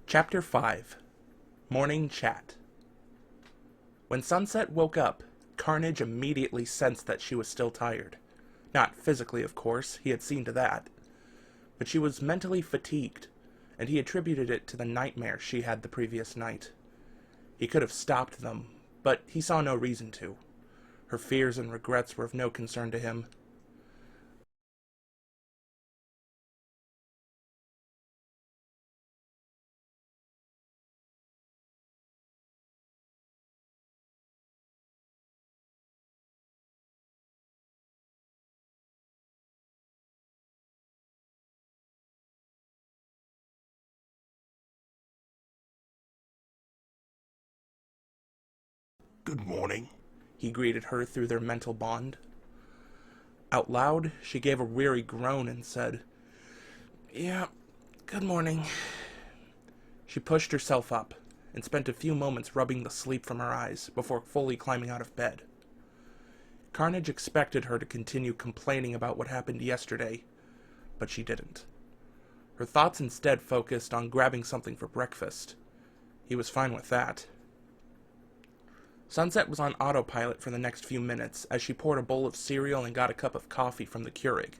Chapter 5 Morning Chat. When Sunset woke up, Carnage immediately sensed that she was still tired. Not physically, of course, he had seen to that. But she was mentally fatigued, and he attributed it to the nightmare she had the previous night. He could have stopped them, but he saw no reason to. Her fears and regrets were of no concern to him. Good morning, He greeted her through their mental bond. Out loud, she gave a weary groan and said, "Yeah, good morning." She pushed herself up and spent a few moments rubbing the sleep from her eyes before fully climbing out of bed. Carnage expected her to continue complaining about what happened yesterday, but she didn't. Her thoughts instead focused on grabbing something for breakfast. He was fine with that. Sunset was on autopilot for the next few minutes as she poured a bowl of cereal and got a cup of coffee from the Keurig.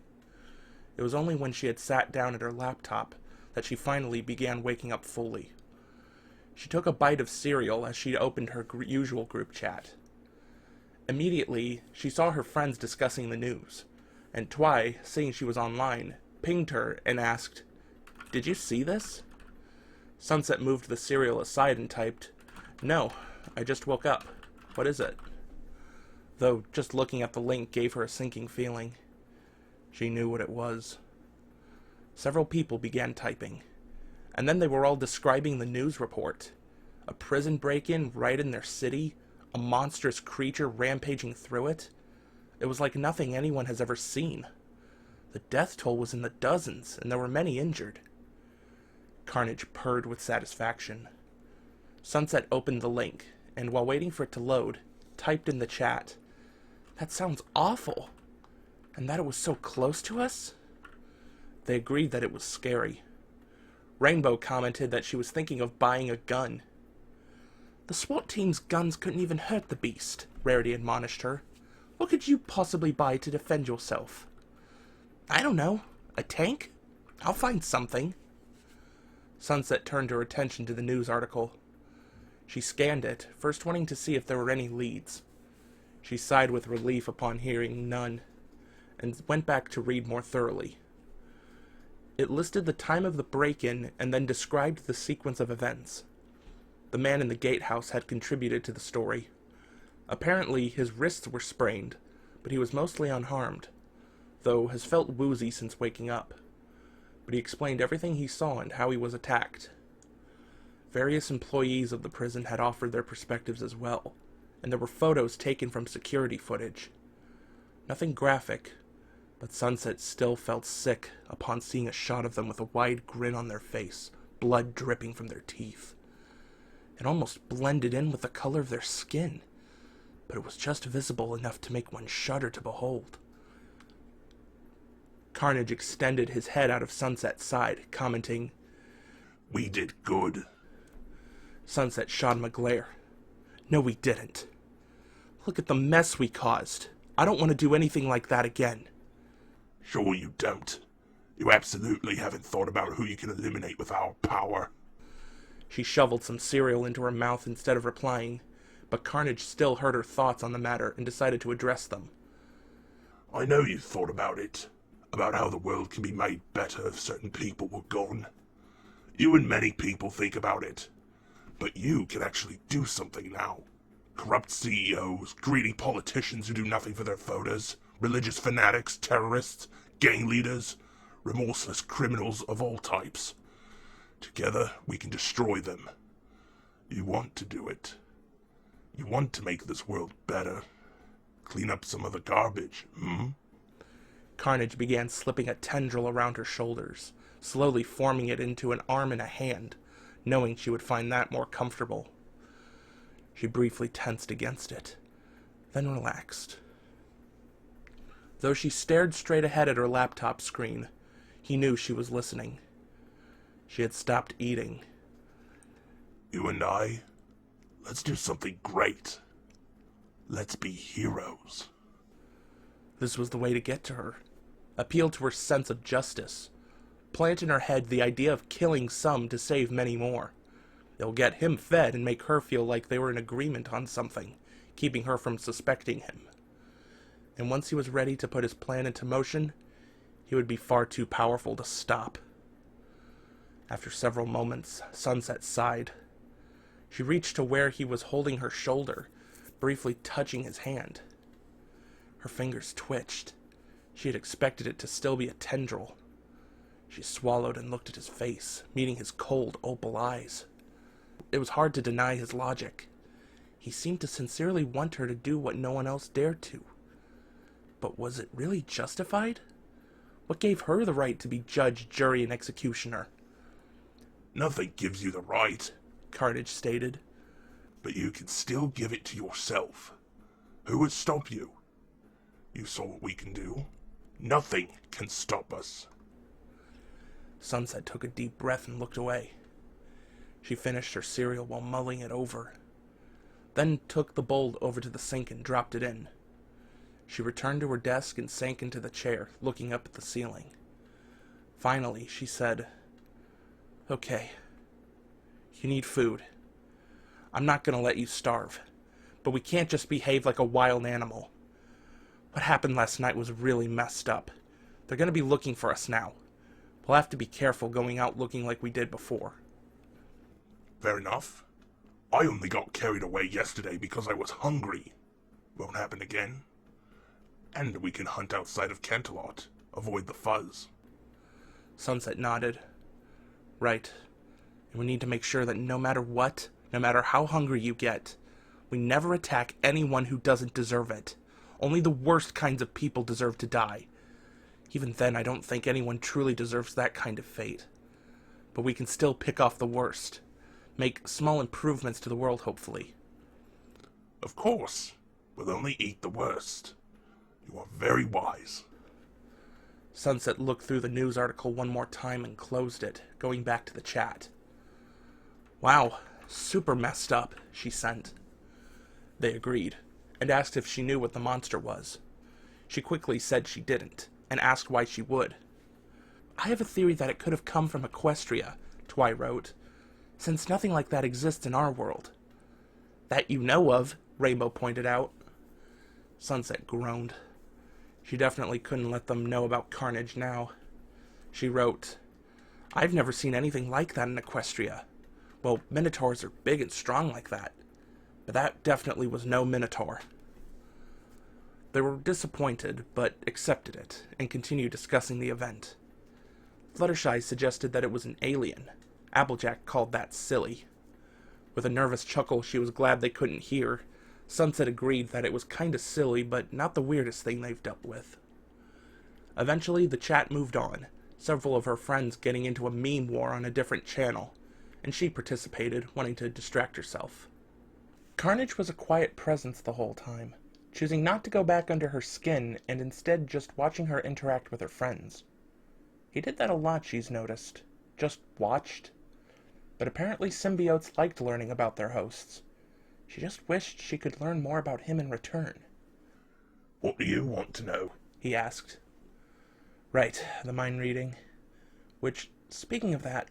It was only when she had sat down at her laptop that she finally began waking up fully. She took a bite of cereal as she opened her usual group chat. Immediately, she saw her friends discussing the news, and Twy, seeing she was online, pinged her and asked, "Did you see this?" Sunset moved the cereal aside and typed, "No, I just woke up. What is it?" Though just looking at the link gave her a sinking feeling. She knew what it was. Several people began typing, and then they were all describing the news report. A prison break-in right in their city, a monstrous creature rampaging through it. It was like nothing anyone has ever seen. The death toll was in the dozens, and there were many injured. Carnage purred with satisfaction. Sunset opened the link, and while waiting for it to load, typed in the chat, "That sounds awful. And that it was so close to us?" They agreed that it was scary. Rainbow commented that she was thinking of buying a gun. "The SWAT team's guns couldn't even hurt the beast," Rarity admonished her. "What could you possibly buy to defend yourself?" "I don't know. A tank? I'll find something." Sunset turned her attention to the news article. She scanned it, first wanting to see if there were any leads. She sighed with relief upon hearing none, and went back to read more thoroughly. It listed the time of the break-in and then described the sequence of events. The man in the gatehouse had contributed to the story. Apparently, his wrists were sprained, but he was mostly unharmed, though has felt woozy since waking up. But he explained everything he saw and how he was attacked. Various employees of the prison had offered their perspectives as well, and there were photos taken from security footage. Nothing graphic, but Sunset still felt sick upon seeing a shot of them with a wide grin on their face, blood dripping from their teeth. It almost blended in with the color of their skin, but it was just visible enough to make one shudder to behold. Carnage extended his head out of Sunset's side, commenting, "We did good." Sunset shot him a glare. "No, we didn't. Look at the mess we caused. I don't want to do anything like that again." Sure you don't. You absolutely haven't thought about who you can eliminate with our power. She shoveled some cereal into her mouth instead of replying, but Carnage still heard her thoughts on the matter and decided to address them. I know you thought about it, about how the world can be made better if certain people were gone. You and many people think about it. But you can actually do something now. Corrupt CEOs, greedy politicians who do nothing for their voters, religious fanatics, terrorists, gang leaders, remorseless criminals of all types. Together, we can destroy them. You want to do it. You want to make this world better. Clean up some of the garbage, Carnage began slipping a tendril around her shoulders, slowly forming it into an arm and a hand, knowing she would find that more comfortable. She briefly tensed against it, then relaxed. Though she stared straight ahead at her laptop screen, he knew she was listening. She had stopped eating. You and I, let's do something great. Let's be heroes. This was the way to get to her. Appeal to her sense of justice. Plant in her head the idea of killing some to save many more. It'll get him fed and make her feel like they were in agreement on something, keeping her from suspecting him. And once he was ready to put his plan into motion, he would be far too powerful to stop. After several moments, Sunset sighed. She reached to where he was holding her shoulder, briefly touching his hand. Her fingers twitched. She had expected it to still be a tendril. She swallowed and looked at his face, meeting his cold, opal eyes. It was hard to deny his logic. He seemed to sincerely want her to do what no one else dared to. But was it really justified? What gave her the right to be judge, jury, and executioner? Nothing gives you the right, Carnage stated. but you can still give it to yourself. Who would stop you? You saw what we can do. Nothing can stop us. Sunset took a deep breath and looked away. She finished her cereal while mulling it over, then took the bowl over to the sink and dropped it in. She returned to her desk and sank into the chair, looking up at the ceiling. Finally, she said, "Okay, you need food. I'm not going to let you starve, but we can't just behave like a wild animal. What happened last night was really messed up. They're going to be looking for us now. We'll have to be careful going out looking like we did before." Fair enough. I only got carried away yesterday because I was hungry. Won't happen again. And we can hunt outside of Canterlot. Avoid the fuzz. Sunset nodded. Right. And we need to make sure that no matter what, no matter how hungry you get, we never attack anyone who doesn't deserve it. Only the worst kinds of people deserve to die. Even then, I don't think anyone truly deserves that kind of fate. But we can still pick off the worst. Make small improvements to the world, hopefully. Of course. We'll only eat the worst. You are very wise. Sunset looked through the news article one more time and closed it, going back to the chat. "Wow, super messed up," she sent. They agreed, and asked if she knew what the monster was. She quickly said she didn't, and asked why she would. "I have a theory that it could have come from Equestria," Twy wrote, "since nothing like that exists in our world." "That you know of," Rainbow pointed out. Sunset groaned. She definitely couldn't let them know about Carnage now. She wrote, "I've never seen anything like that in Equestria. Well, minotaurs are big and strong like that, but that definitely was no minotaur." They were disappointed, but accepted it, and continued discussing the event. Fluttershy suggested that it was an alien. Applejack called that silly. With a nervous chuckle she was glad they couldn't hear, Sunset agreed that it was kinda silly, but not the weirdest thing they've dealt with. Eventually, the chat moved on, several of her friends getting into a meme war on a different channel, and she participated, wanting to distract herself. Carnage was a quiet presence the whole time, choosing not to go back under her skin and instead just watching her interact with her friends. He did that a lot, she's noticed. Just watched. But apparently symbiotes liked learning about their hosts. She just wished she could learn more about him in return. What do you want to know? He asked. Right, the mind reading. Which, speaking of that,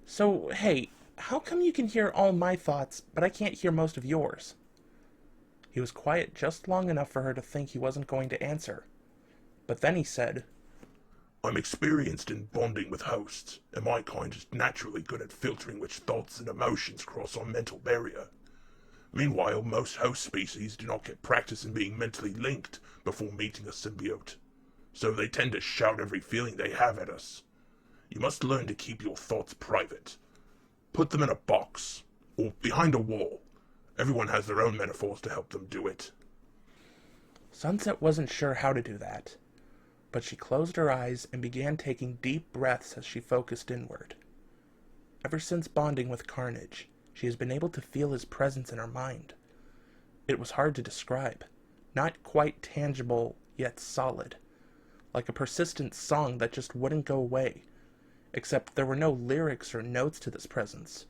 so, hey, how come you can hear all my thoughts, but I can't hear most of yours? He was quiet just long enough for her to think he wasn't going to answer. But then he said, I'm experienced in bonding with hosts, and my kind is naturally good at filtering which thoughts and emotions cross our mental barrier. Meanwhile, most host species do not get practice in being mentally linked before meeting a symbiote, so they tend to shout every feeling they have at us. You must learn to keep your thoughts private. Put them in a box, or behind a wall. Everyone has their own metaphors to help them do it. Sunset wasn't sure how to do that, but she closed her eyes and began taking deep breaths as she focused inward. Ever since bonding with Carnage, she has been able to feel his presence in her mind. It was hard to describe, not quite tangible, yet solid, like a persistent song that just wouldn't go away, except there were no lyrics or notes to this presence,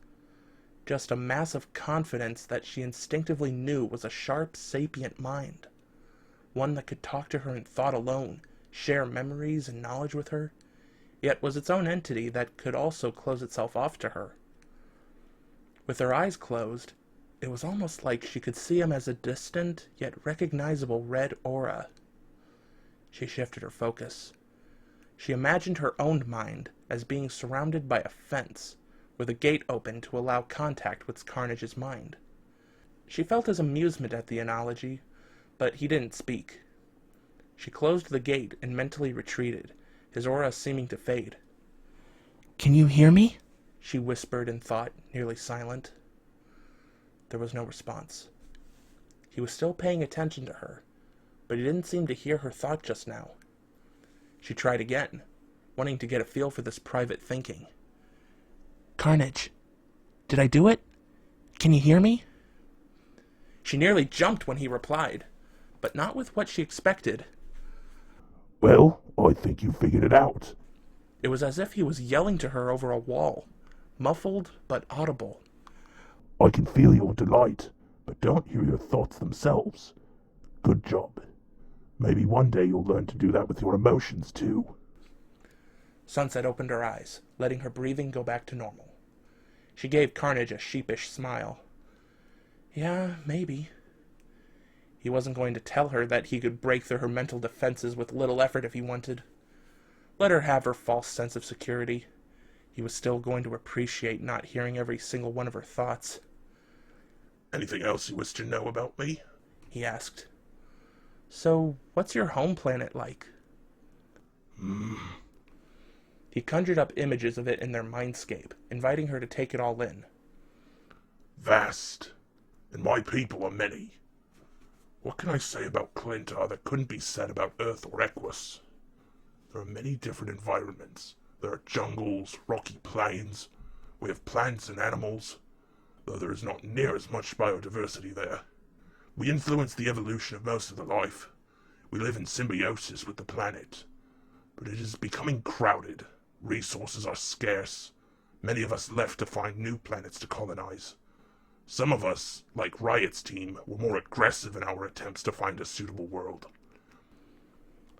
just a mass of confidence that she instinctively knew was a sharp, sapient mind. One that could talk to her in thought alone, share memories and knowledge with her, yet was its own entity that could also close itself off to her. With her eyes closed, it was almost like she could see him as a distant, yet recognizable red aura. She shifted her focus. She imagined her own mind as being surrounded by a fence, with a gate open to allow contact with Carnage's mind. She felt his amusement at the analogy, but he didn't speak. She closed the gate and mentally retreated, his aura seeming to fade. "Can you hear me?" she whispered in thought, nearly silent. There was no response. He was still paying attention to her, but he didn't seem to hear her thought just now. She tried again, wanting to get a feel for this private thinking. "Carnage, did I do it? Can you hear me?" She nearly jumped when he replied, but not with what she expected. Well, I think you figured it out. It was as if he was yelling to her over a wall, muffled but audible. I can feel your delight, but don't hear your thoughts themselves. Good job. Maybe one day you'll learn to do that with your emotions, too. Sunset opened her eyes, letting her breathing go back to normal. She gave Carnage a sheepish smile. Yeah, maybe. He wasn't going to tell her that he could break through her mental defenses with little effort if he wanted. Let her have her false sense of security. He was still going to appreciate not hearing every single one of her thoughts. Anything else you wish to know about me? He asked. So, what's your home planet like? He conjured up images of it in their mindscape, inviting her to take it all in. Vast, and my people are many. What can I say about Clintar that couldn't be said about Earth or Equus? There are many different environments. There are jungles, rocky plains. We have plants and animals, though there is not near as much biodiversity there. We influence the evolution of most of the life. We live in symbiosis with the planet. But it is becoming crowded. Resources are scarce. Many of us left to find new planets to colonize. Some of us, like Riot's team, were more aggressive in our attempts to find a suitable world.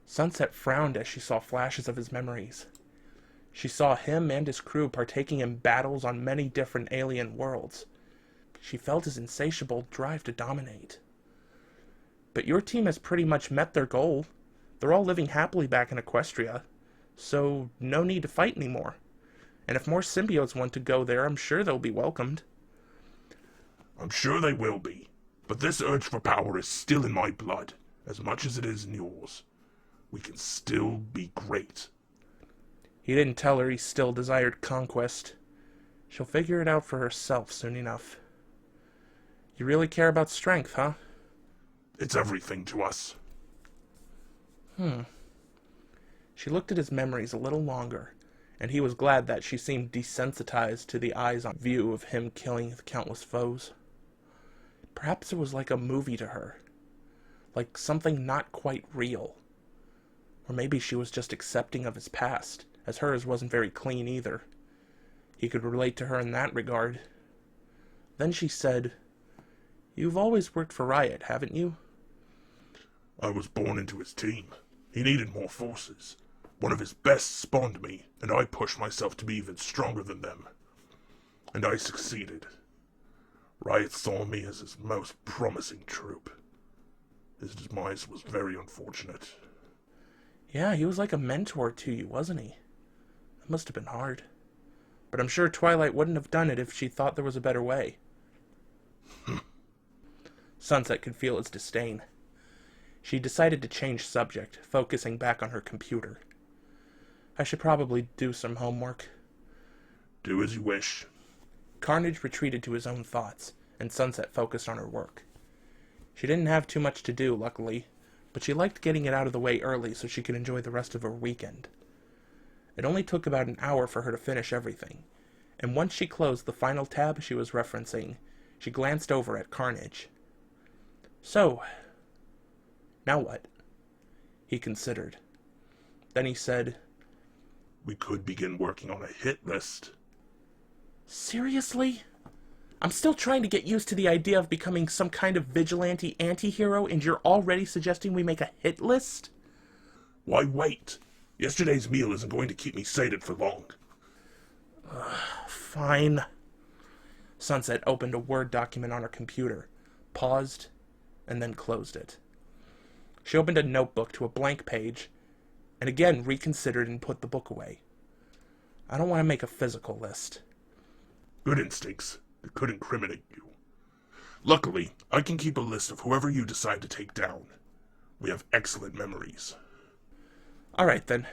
Sunset frowned as she saw flashes of his memories. She saw him and his crew partaking in battles on many different alien worlds. She felt his insatiable drive to dominate. But your team has pretty much met their goal. They're all living happily back in Equestria, so no need to fight anymore. And if more symbiotes want to go there, I'm sure they'll be welcomed. I'm sure they will be, but this urge for power is still in my blood, as much as it is in yours. We can still be great. He didn't tell her he still desired conquest. She'll figure it out for herself soon enough. You really care about strength, huh? It's everything to us. She looked at his memories a little longer, and he was glad that she seemed desensitized to the eyes-on view of him killing the countless foes. Perhaps it was like a movie to her, like something not quite real. Or maybe she was just accepting of his past, as hers wasn't very clean either. He could relate to her in that regard. Then she said, "You've always worked for Riot, haven't you?" I was born into his team. He needed more forces. One of his best spawned me, and I pushed myself to be even stronger than them. And I succeeded. Riot saw me as his most promising troop. His demise was very unfortunate. Yeah, he was like a mentor to you, wasn't he? It must have been hard. But I'm sure Twilight wouldn't have done it if she thought there was a better way. Sunset could feel his disdain. She decided to change subject, focusing back on her computer. I should probably do some homework. Do as you wish. Carnage retreated to his own thoughts, and Sunset focused on her work. She didn't have too much to do, luckily, but she liked getting it out of the way early so she could enjoy the rest of her weekend. It only took about an hour for her to finish everything, and once she closed the final tab she was referencing, she glanced over at Carnage. So, now what? He considered. Then he said, We could begin working on a hit list. Seriously? I'm still trying to get used to the idea of becoming some kind of vigilante anti-hero, and you're already suggesting we make a hit list? Why wait? Yesterday's meal isn't going to keep me sated for long. Fine. Sunset opened a Word document on her computer, paused, and then closed it. She opened a notebook to a blank page, and again reconsidered and put the book away. I don't want to make a physical list. Good instincts. It could incriminate you. Luckily, I can keep a list of whoever you decide to take down. We have excellent memories. Alright then.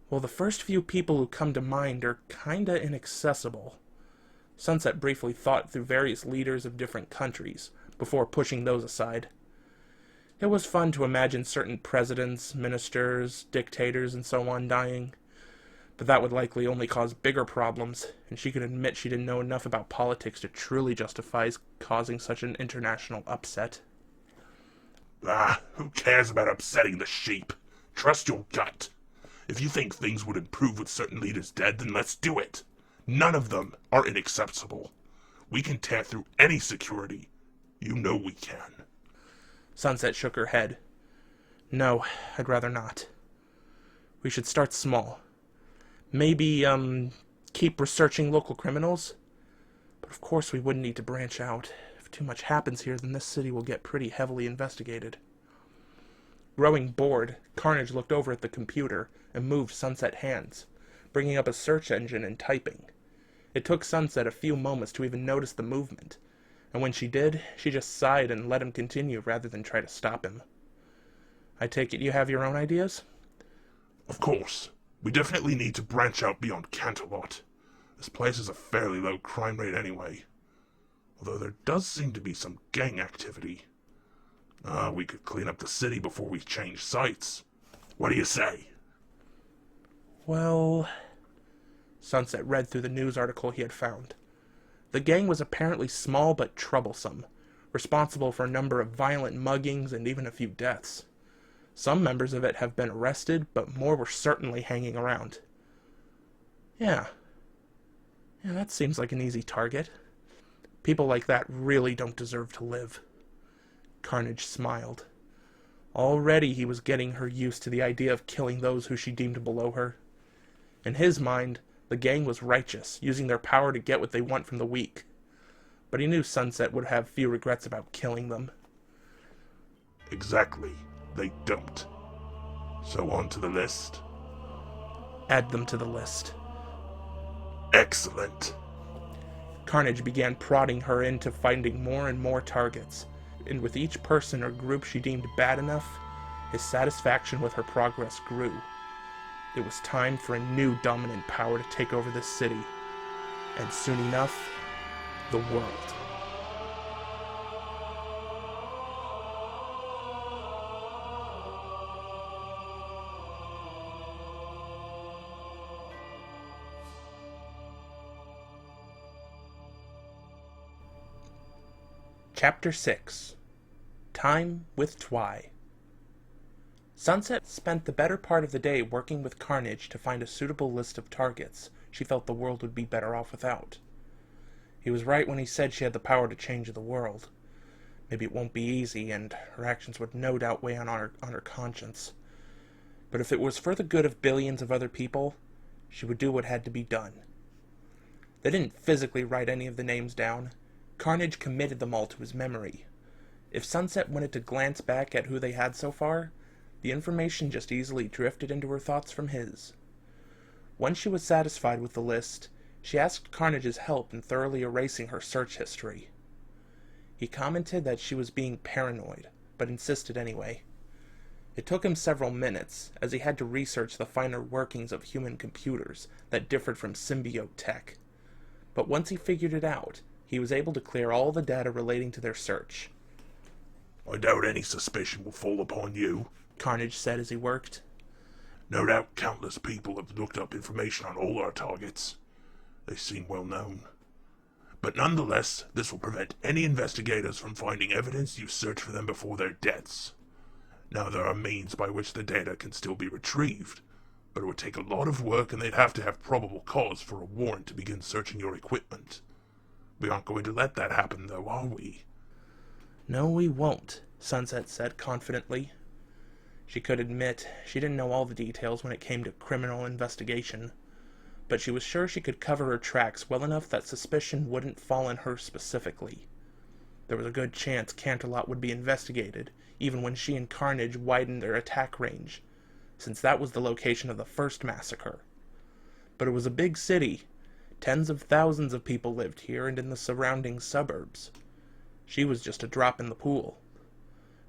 Well, the first few people who come to mind are kinda inaccessible. Sunset briefly thought through various leaders of different countries, before pushing those aside. It was fun to imagine certain presidents, ministers, dictators, and so on dying, but that would likely only cause bigger problems, and she could admit she didn't know enough about politics to truly justify causing such an international upset. Who cares about upsetting the sheep? Trust your gut. If you think things would improve with certain leaders dead, then let's do it. None of them are inaccessible. We can tear through any security. You know we can. Sunset shook her head. No, I'd rather not. We should start small. Maybe, keep researching local criminals? But of course we wouldn't need to branch out. If too much happens here, then this city will get pretty heavily investigated. Growing bored, Carnage looked over at the computer and moved Sunset's hands, bringing up a search engine and typing. It took Sunset a few moments to even notice the movement, and when she did, she just sighed and let him continue rather than try to stop him. I take it you have your own ideas? Of course. We definitely need to branch out beyond Canterlot. This place has a fairly low crime rate anyway. Although there does seem to be some gang activity. We could clean up the city before we change sites. What do you say? Well... Sunset read through the news article he had found. The gang was apparently small but troublesome, responsible for a number of violent muggings and even a few deaths. Some members of it have been arrested, but more were certainly hanging around. Yeah, that seems like an easy target. People like that really don't deserve to live. Carnage smiled. Already he was getting her used to the idea of killing those who she deemed below her. In his mind, the gang was righteous, using their power to get what they want from the weak. But he knew Sunset would have few regrets about killing them. Exactly. They don't. So on to the list. Add them to the list. Excellent. Carnage began prodding her into finding more and more targets, and with each person or group she deemed bad enough, his satisfaction with her progress grew. It was time for a new dominant power to take over this city, and soon enough, the world. Chapter 6. Time with Twy. Sunset spent the better part of the day working with Carnage to find a suitable list of targets she felt the world would be better off without. He was right when he said she had the power to change the world. Maybe it won't be easy, and her actions would no doubt weigh on her conscience. But if it was for the good of billions of other people, she would do what had to be done. They didn't physically write any of the names down. Carnage committed them all to his memory. If Sunset wanted to glance back at who they had so far, the information just easily drifted into her thoughts from his. Once she was satisfied with the list, she asked Carnage's help in thoroughly erasing her search history. He commented that she was being paranoid, but insisted anyway. It took him several minutes, as he had to research the finer workings of human computers that differed from symbiote tech. But once he figured it out, he was able to clear all the data relating to their search. I doubt any suspicion will fall upon you, Carnage said as he worked. No doubt countless people have looked up information on all our targets. They seem well known. But nonetheless, this will prevent any investigators from finding evidence you search for them before their deaths. Now, there are means by which the data can still be retrieved, but it would take a lot of work and they'd have to have probable cause for a warrant to begin searching your equipment. We aren't going to let that happen, though, are we? No, we won't, Sunset said confidently. She could admit she didn't know all the details when it came to criminal investigation, but she was sure she could cover her tracks well enough that suspicion wouldn't fall on her specifically. There was a good chance Canterlot would be investigated, even when she and Carnage widened their attack range, since that was the location of the first massacre. But it was a big city. Tens of thousands of people lived here and in the surrounding suburbs. She was just a drop in the pool.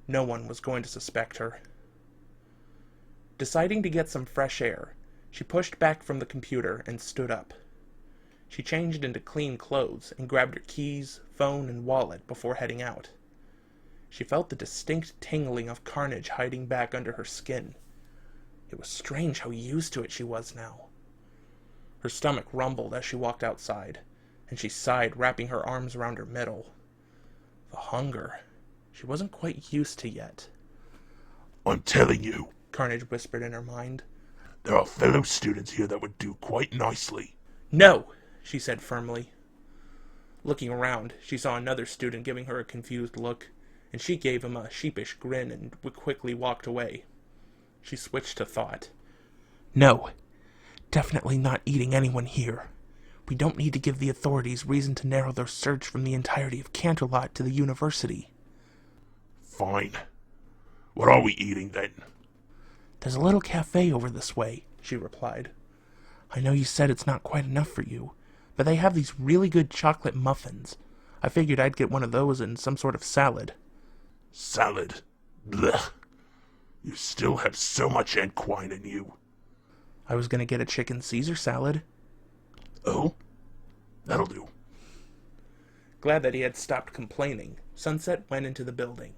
No one was going to suspect her. Deciding to get some fresh air, she pushed back from the computer and stood up. She changed into clean clothes and grabbed her keys, phone, and wallet before heading out. She felt the distinct tingling of Carnage hiding back under her skin. It was strange how used to it she was now. Her stomach rumbled as she walked outside, and she sighed, wrapping her arms around her middle. The hunger she wasn't quite used to yet. I'm telling you, Carnage whispered in her mind. There are fellow students here that would do quite nicely. No, she said firmly. Looking around, she saw another student giving her a confused look, and she gave him a sheepish grin and quickly walked away. She switched to thought. No, definitely not eating anyone here. We don't need to give the authorities reason to narrow their search from the entirety of Canterlot to the university. Fine. What are we eating, then? There's a little cafe over this way, she replied. I know you said it's not quite enough for you, but they have these really good chocolate muffins. I figured I'd get one of those and some sort of salad. Salad? Blech. You still have so much equine in you. I was going to get a chicken Caesar salad. Oh? That'll do. Glad that he had stopped complaining, Sunset went into the building.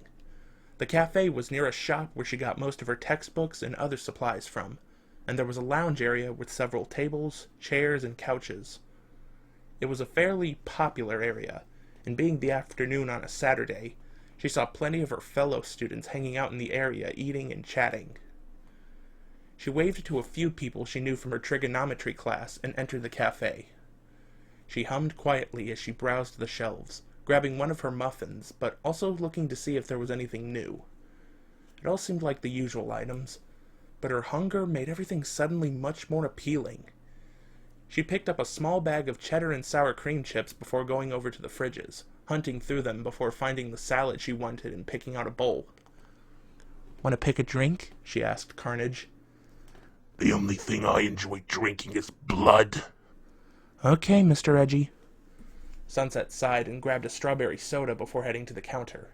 The cafe was near a shop where she got most of her textbooks and other supplies from, and there was a lounge area with several tables, chairs, and couches. It was a fairly popular area, and being the afternoon on a Saturday, she saw plenty of her fellow students hanging out in the area eating and chatting. She waved to a few people she knew from her trigonometry class and entered the cafe. She hummed quietly as she browsed the shelves, grabbing one of her muffins, but also looking to see if there was anything new. It all seemed like the usual items, but her hunger made everything suddenly much more appealing. She picked up a small bag of cheddar and sour cream chips before going over to the fridges, hunting through them before finding the salad she wanted and picking out a bowl. Want to pick a drink? She asked Carnage. The only thing I enjoy drinking is blood. Okay, Mr. Edgy. Sunset sighed and grabbed a strawberry soda before heading to the counter.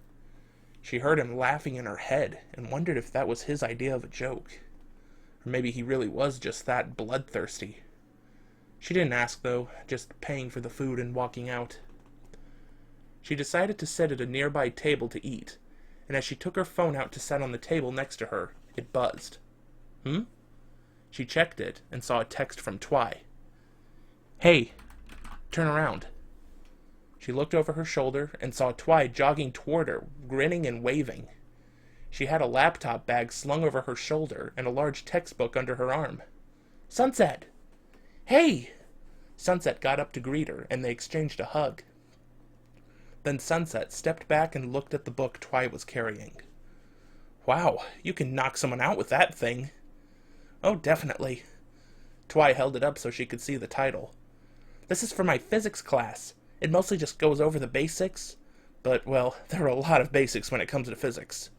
She heard him laughing in her head and wondered if that was his idea of a joke. Or maybe he really was just that bloodthirsty. She didn't ask, though, just paying for the food and walking out. She decided to sit at a nearby table to eat, and as she took her phone out to set on the table next to her, it buzzed. She checked it and saw a text from Twy. Hey, turn around. She looked over her shoulder and saw Twy jogging toward her, grinning and waving. She had a laptop bag slung over her shoulder and a large textbook under her arm. Sunset! Hey! Sunset got up to greet her, and they exchanged a hug. Then Sunset stepped back and looked at the book Twy was carrying. Wow, you can knock someone out with that thing. Oh, definitely. Twy held it up so she could see the title. This is for my physics class. It mostly just goes over the basics, but, well, there are a lot of basics when it comes to physics.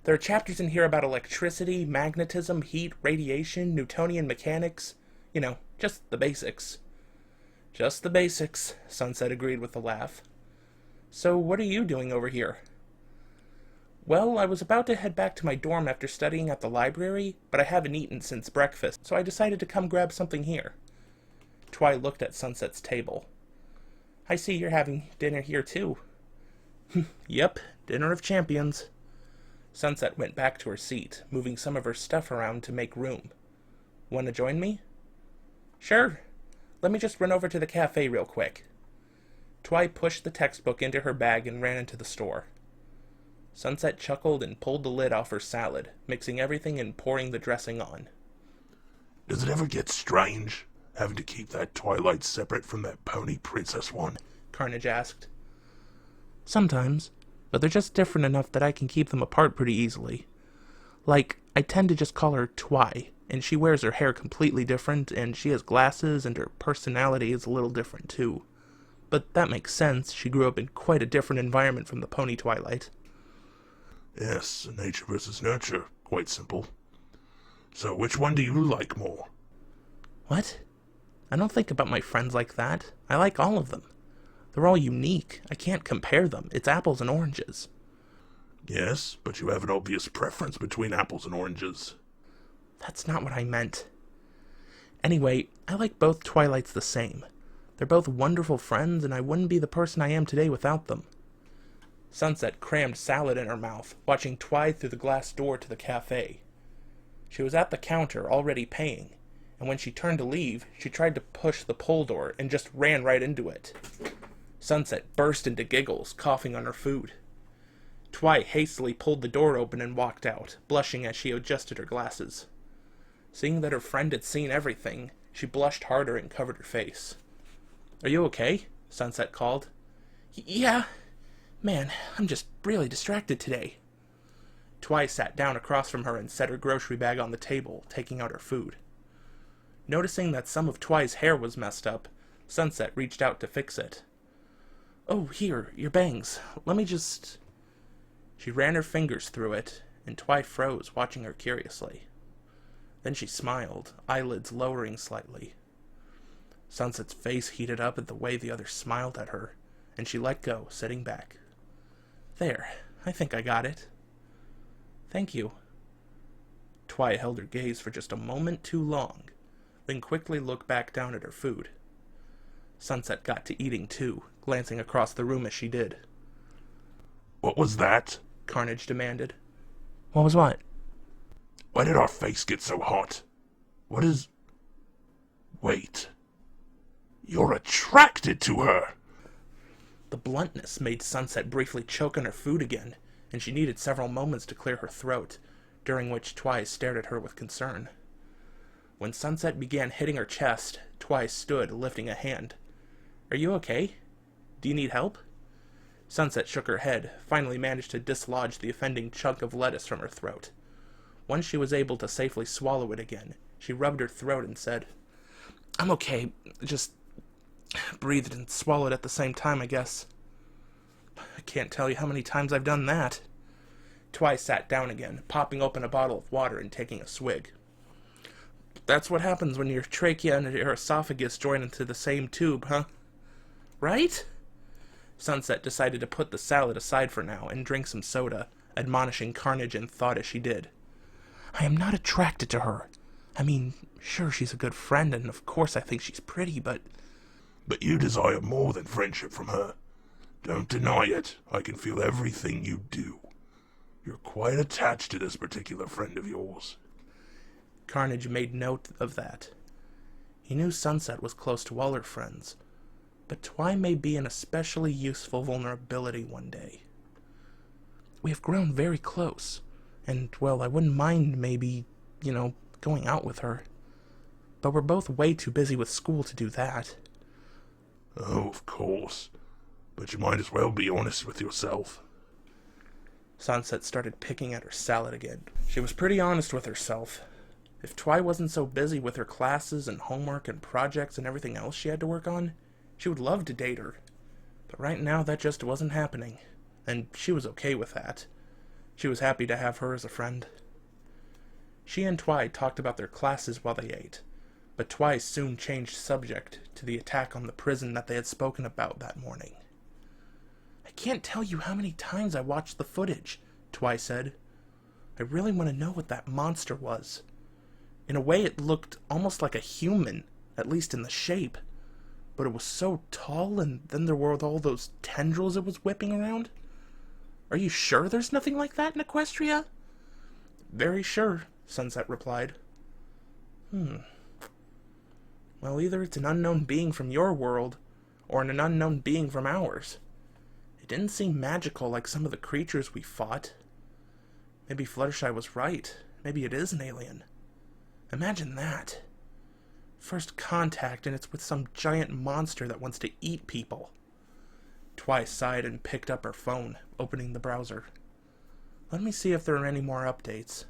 There are chapters in here about electricity, magnetism, heat, radiation, Newtonian mechanics. You know, just the basics. Just the basics, Sunset agreed with a laugh. So what are you doing over here? Well, I was about to head back to my dorm after studying at the library, but I haven't eaten since breakfast, so I decided to come grab something here. Twy looked at Sunset's table. I see you're having dinner here, too. Yep, dinner of champions. Sunset went back to her seat, moving some of her stuff around to make room. Want to join me? Sure. Let me just run over to the cafe real quick. Twy pushed the textbook into her bag and ran into the store. Sunset chuckled and pulled the lid off her salad, mixing everything and pouring the dressing on. Does it ever get strange, having to keep that Twilight separate from that pony princess one? Carnage asked. Sometimes, but they're just different enough that I can keep them apart pretty easily. Like, I tend to just call her Twy, and she wears her hair completely different, and she has glasses, and her personality is a little different too. But that makes sense. She grew up in quite a different environment from the Pony Twilight. Yes, nature versus nurture. Quite simple. So which one do you like more? What? I don't think about my friends like that. I like all of them. They're all unique. I can't compare them. It's apples and oranges. Yes, but you have an obvious preference between apples and oranges. That's not what I meant. Anyway, I like both Twilights the same. They're both wonderful friends, and I wouldn't be the person I am today without them. Sunset crammed salad in her mouth, watching Twy through the glass door to the cafe. She was at the counter, already paying, and when she turned to leave, she tried to push the pull door and just ran right into it. Sunset burst into giggles, coughing on her food. Twy hastily pulled the door open and walked out, blushing as she adjusted her glasses. Seeing that her friend had seen everything, she blushed harder and covered her face. "Are you okay?" Sunset called. "Yeah. Man, I'm just really distracted today." Twy sat down across from her and set her grocery bag on the table, taking out her food. Noticing that some of Twy's hair was messed up, Sunset reached out to fix it. "Oh, here, your bangs. Let me just..." She ran her fingers through it, and Twy froze, watching her curiously. Then she smiled, eyelids lowering slightly. Sunset's face heated up at the way the other smiled at her, and she let go, sitting back. "There, I think I got it." "Thank you." Twy held her gaze for just a moment too long, then quickly looked back down at her food. Sunset got to eating too, glancing across the room as she did. What was that? Carnage demanded. "What was what?" Why did our face get so hot? What is... Wait. You're attracted to her! The bluntness made Sunset briefly choke on her food again, and she needed several moments to clear her throat, during which Twy stared at her with concern. When Sunset began hitting her chest, Twy stood, lifting a hand. "Are you okay? Do you need help?" Sunset shook her head, finally managed to dislodge the offending chunk of lettuce from her throat. Once she was able to safely swallow it again, she rubbed her throat and said, "I'm okay, just breathed and swallowed at the same time, I guess." "I can't tell you how many times I've done that." Twy sat down again, popping open a bottle of water and taking a swig. "That's what happens when your trachea and your esophagus join into the same tube, huh? Right?" Sunset decided to put the salad aside for now and drink some soda, admonishing Carnage in thought as she did. "I am not attracted to her. I mean, sure, she's a good friend, and of course I think she's pretty, but..." "But you desire more than friendship from her. Don't deny it. I can feel everything you do. You're quite attached to this particular friend of yours." Carnage made note of that. He knew Sunset was close to all her friends, but Twy may be an especially useful vulnerability one day. "We have grown very close, and, well, I wouldn't mind maybe, going out with her. But we're both way too busy with school to do that." "Oh, of course. But you might as well be honest with yourself." Sunset started picking at her salad again. She was pretty honest with herself. If Twy wasn't so busy with her classes and homework and projects and everything else she had to work on, she would love to date her. But right now that just wasn't happening, and she was okay with that. She was happy to have her as a friend. She and Twy talked about their classes while they ate, but Twy soon changed subject to the attack on the prison that they had spoken about that morning. "I can't tell you how many times I watched the footage," Twy said. "I really want to know what that monster was. In a way it looked almost like a human, at least in the shape. But it was so tall, and then there were all those tendrils it was whipping around. Are you sure there's nothing like that in Equestria?" "Very sure," Sunset replied. Well, either it's an unknown being from your world, or an unknown being from ours. It didn't seem magical like some of the creatures we fought. Maybe Fluttershy was right. Maybe it is an alien. Imagine that. First contact, and it's with some giant monster that wants to eat people. Twi sighed and picked up her phone, opening the browser. Let me see if there are any more updates.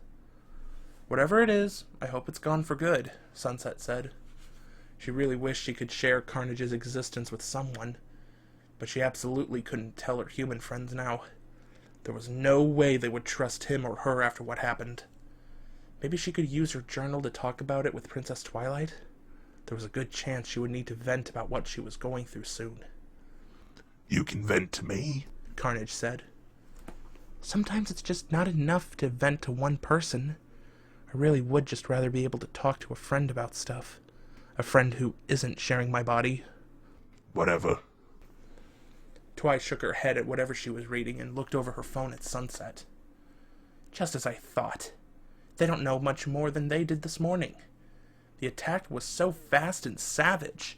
Whatever it is, I hope it's gone for good, Sunset said. She really wished she could share Carnage's existence with someone, but she absolutely couldn't tell her human friends now. There was no way they would trust him or her after what happened. Maybe she could use her journal to talk about it with Princess Twilight? There was a good chance she would need to vent about what she was going through soon. You can vent to me, Carnage said. Sometimes it's just not enough to vent to one person. I really would just rather be able to talk to a friend about stuff. A friend who isn't sharing my body. Whatever. Twi shook her head at whatever she was reading and looked over her phone at Sunset. Just as I thought. They don't know much more than they did this morning. The attack was so fast and savage.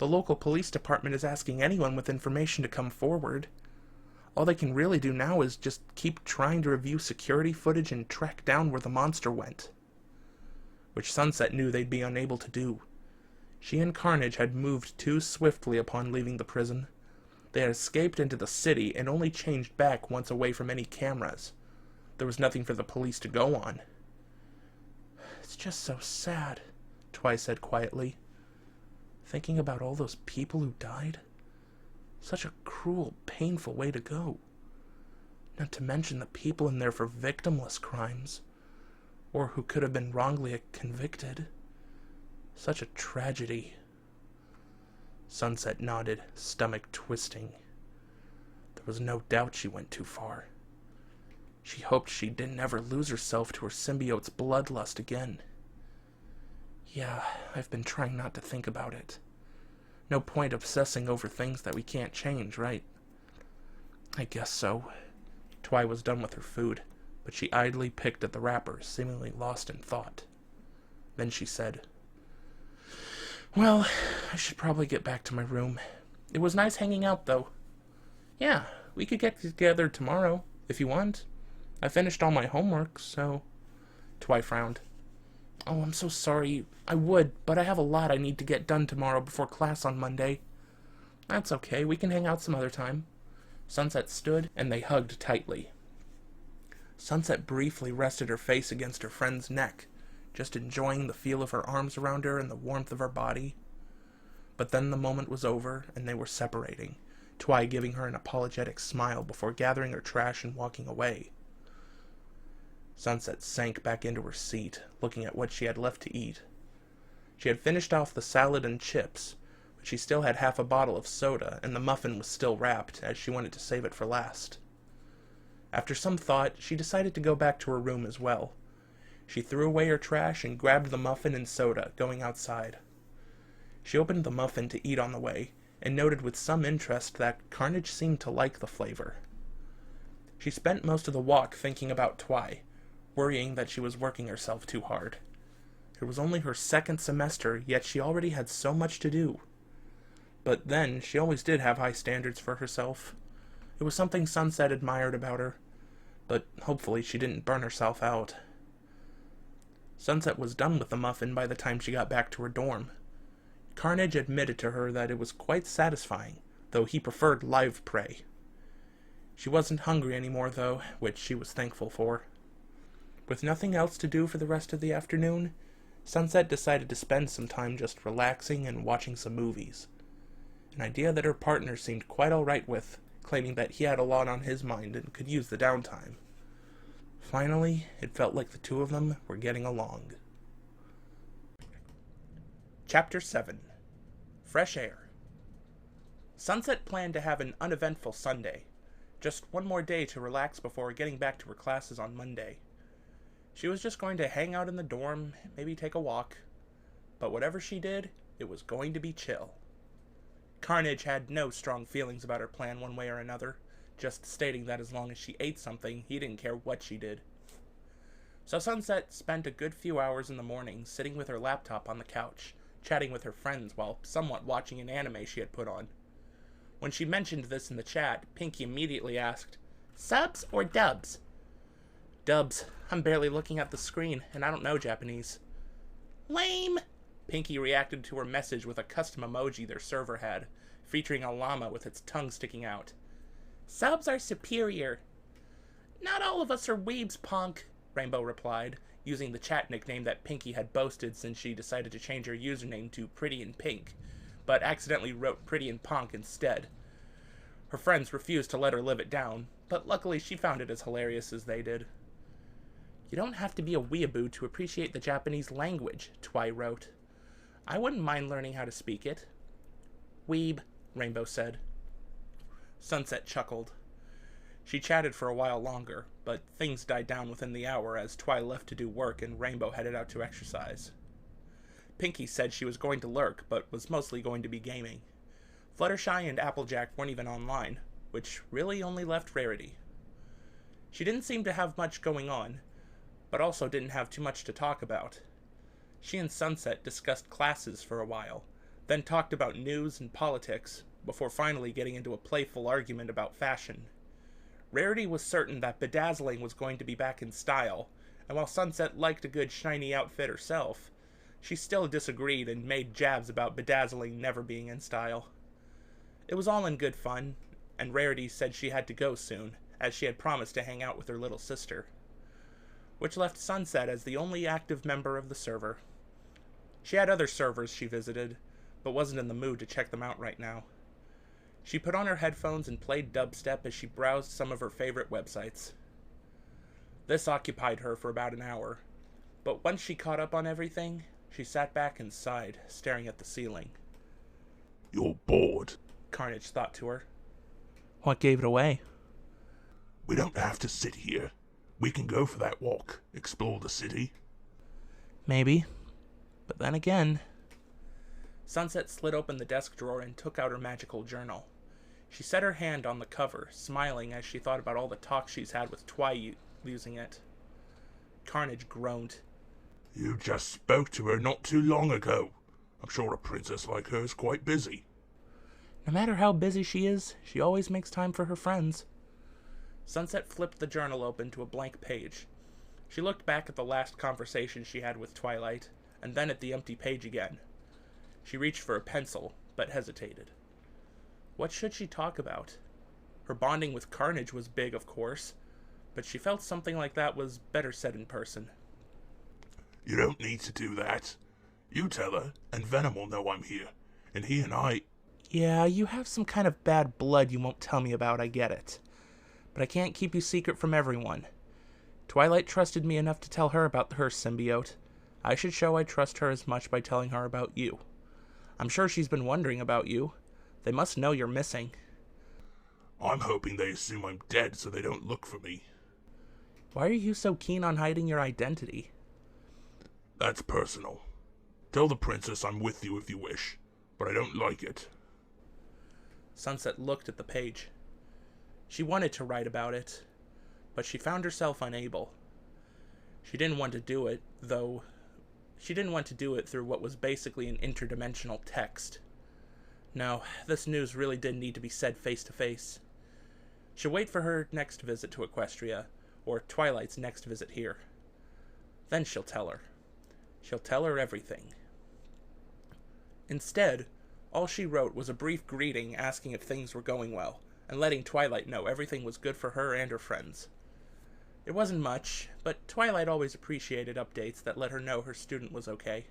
The local police department is asking anyone with information to come forward. All they can really do now is just keep trying to review security footage and track down where the monster went. Which Sunset knew they'd be unable to do. She and Carnage had moved too swiftly upon leaving the prison. They had escaped into the city and only changed back once away from any cameras. There was nothing for the police to go on. It's just so sad, Twi said quietly. Thinking about all those people who died. Such a cruel, painful way to go. Not to mention the people in there for victimless crimes, or who could have been wrongly convicted. Such a tragedy. Sunset nodded, stomach twisting. There was no doubt she went too far. She hoped she didn't ever lose herself to her symbiote's bloodlust again. Yeah, I've been trying not to think about it. No point obsessing over things that we can't change, right? I guess so. Twi was done with her food, but she idly picked at the wrappers, seemingly lost in thought. Then she said, Well, I should probably get back to my room. It was nice hanging out, though. Yeah, we could get together tomorrow, if you want. I finished all my homework, so... Twi frowned. Oh, I'm so sorry. I would, but I have a lot I need to get done tomorrow before class on Monday. That's okay. We can hang out some other time. Sunset stood, and they hugged tightly. Sunset briefly rested her face against her friend's neck, just enjoying the feel of her arms around her and the warmth of her body. But then the moment was over, and they were separating, Twi giving her an apologetic smile before gathering her trash and walking away. Sunset sank back into her seat, looking at what she had left to eat. She had finished off the salad and chips, but she still had half a bottle of soda, and the muffin was still wrapped, as she wanted to save it for last. After some thought, she decided to go back to her room as well. She threw away her trash and grabbed the muffin and soda, going outside. She opened the muffin to eat on the way, and noted with some interest that Carnage seemed to like the flavor. She spent most of the walk thinking about Twi, worrying that she was working herself too hard. It was only her second semester, yet she already had so much to do. But then, she always did have high standards for herself. It was something Sunset admired about her, but hopefully she didn't burn herself out. Sunset was done with the muffin by the time she got back to her dorm. Carnage admitted to her that it was quite satisfying, though he preferred live prey. She wasn't hungry anymore, though, which she was thankful for. With nothing else to do for the rest of the afternoon, Sunset decided to spend some time just relaxing and watching some movies. An idea that her partner seemed quite all right with, claiming that he had a lot on his mind and could use the downtime. Finally, it felt like the two of them were getting along. Chapter 7. Fresh Air. Sunset planned to have an uneventful Sunday. Just one more day to relax before getting back to her classes on Monday. She was just going to hang out in the dorm, maybe take a walk. But whatever she did, it was going to be chill. Carnage had no strong feelings about her plan one way or another, just stating that as long as she ate something, he didn't care what she did. So Sunset spent a good few hours in the morning sitting with her laptop on the couch, chatting with her friends while somewhat watching an anime she had put on. When she mentioned this in the chat, Pinky immediately asked, "Subs or dubs?" "Dubs. I'm barely looking at the screen, and I don't know Japanese." "Lame." Pinky reacted to her message with a custom emoji their server had, featuring a llama with its tongue sticking out. "Subs are superior." "Not all of us are weebs, punk," Rainbow replied, using the chat nickname that Pinky had boasted since she decided to change her username to Pretty in Pink, but accidentally wrote Pretty in Ponk instead. Her friends refused to let her live it down, but luckily she found it as hilarious as they did. "You don't have to be a weeaboo to appreciate the Japanese language," Twy wrote. "I wouldn't mind learning how to speak it." "Weeb," Rainbow said. Sunset chuckled. She chatted for a while longer, but things died down within the hour as Twy left to do work and Rainbow headed out to exercise. Pinky said she was going to lurk, but was mostly going to be gaming. Fluttershy and Applejack weren't even online, which really only left Rarity. She didn't seem to have much going on, but also didn't have too much to talk about. She and Sunset discussed classes for a while, then talked about news and politics, before finally getting into a playful argument about fashion. Rarity was certain that bedazzling was going to be back in style, and while Sunset liked a good shiny outfit herself, she still disagreed and made jabs about bedazzling never being in style. It was all in good fun, and Rarity said she had to go soon, as she had promised to hang out with her little sister, which left Sunset as the only active member of the server. She had other servers she visited, but wasn't in the mood to check them out right now. She put on her headphones and played dubstep as she browsed some of her favorite websites. This occupied her for about an hour, but once she caught up on everything, she sat back and sighed, staring at the ceiling. "You're bored," Carnage thought to her. "What gave it away?" "We don't have to sit here. We can go for that walk, explore the city." "Maybe. But then again..." Sunset slid open the desk drawer and took out her magical journal. She set her hand on the cover, smiling as she thought about all the talk she's had with Twy using it. Carnage groaned. "You just spoke to her not too long ago. I'm sure a princess like her is quite busy." "No matter how busy she is, she always makes time for her friends." Sunset flipped the journal open to a blank page. She looked back at the last conversation she had with Twilight, and then at the empty page again. She reached for a pencil, but hesitated. What should she talk about? Her bonding with Carnage was big, of course, but she felt something like that was better said in person. "You don't need to do that. You tell her, and Venom will know I'm here, and he and I..." "Yeah, you have some kind of bad blood you won't tell me about, I get it. But I can't keep you secret from everyone. Twilight trusted me enough to tell her about her symbiote. I should show I trust her as much by telling her about you. I'm sure she's been wondering about you. They must know you're missing." "I'm hoping they assume I'm dead so they don't look for me." "Why are you so keen on hiding your identity?" "That's personal. Tell the princess I'm with you if you wish, but I don't like it." Sunset looked at the page. She wanted to write about it, but she found herself unable. She didn't want to do it, though. She didn't want to do it through what was basically an interdimensional text. No, this news really did need to be said face to face. She'll wait for her next visit to Equestria, or Twilight's next visit here. Then she'll tell her. She'll tell her everything. Instead, all she wrote was a brief greeting asking if things were going well, and letting Twilight know everything was good for her and her friends. It wasn't much, but Twilight always appreciated updates that let her know her student was okay.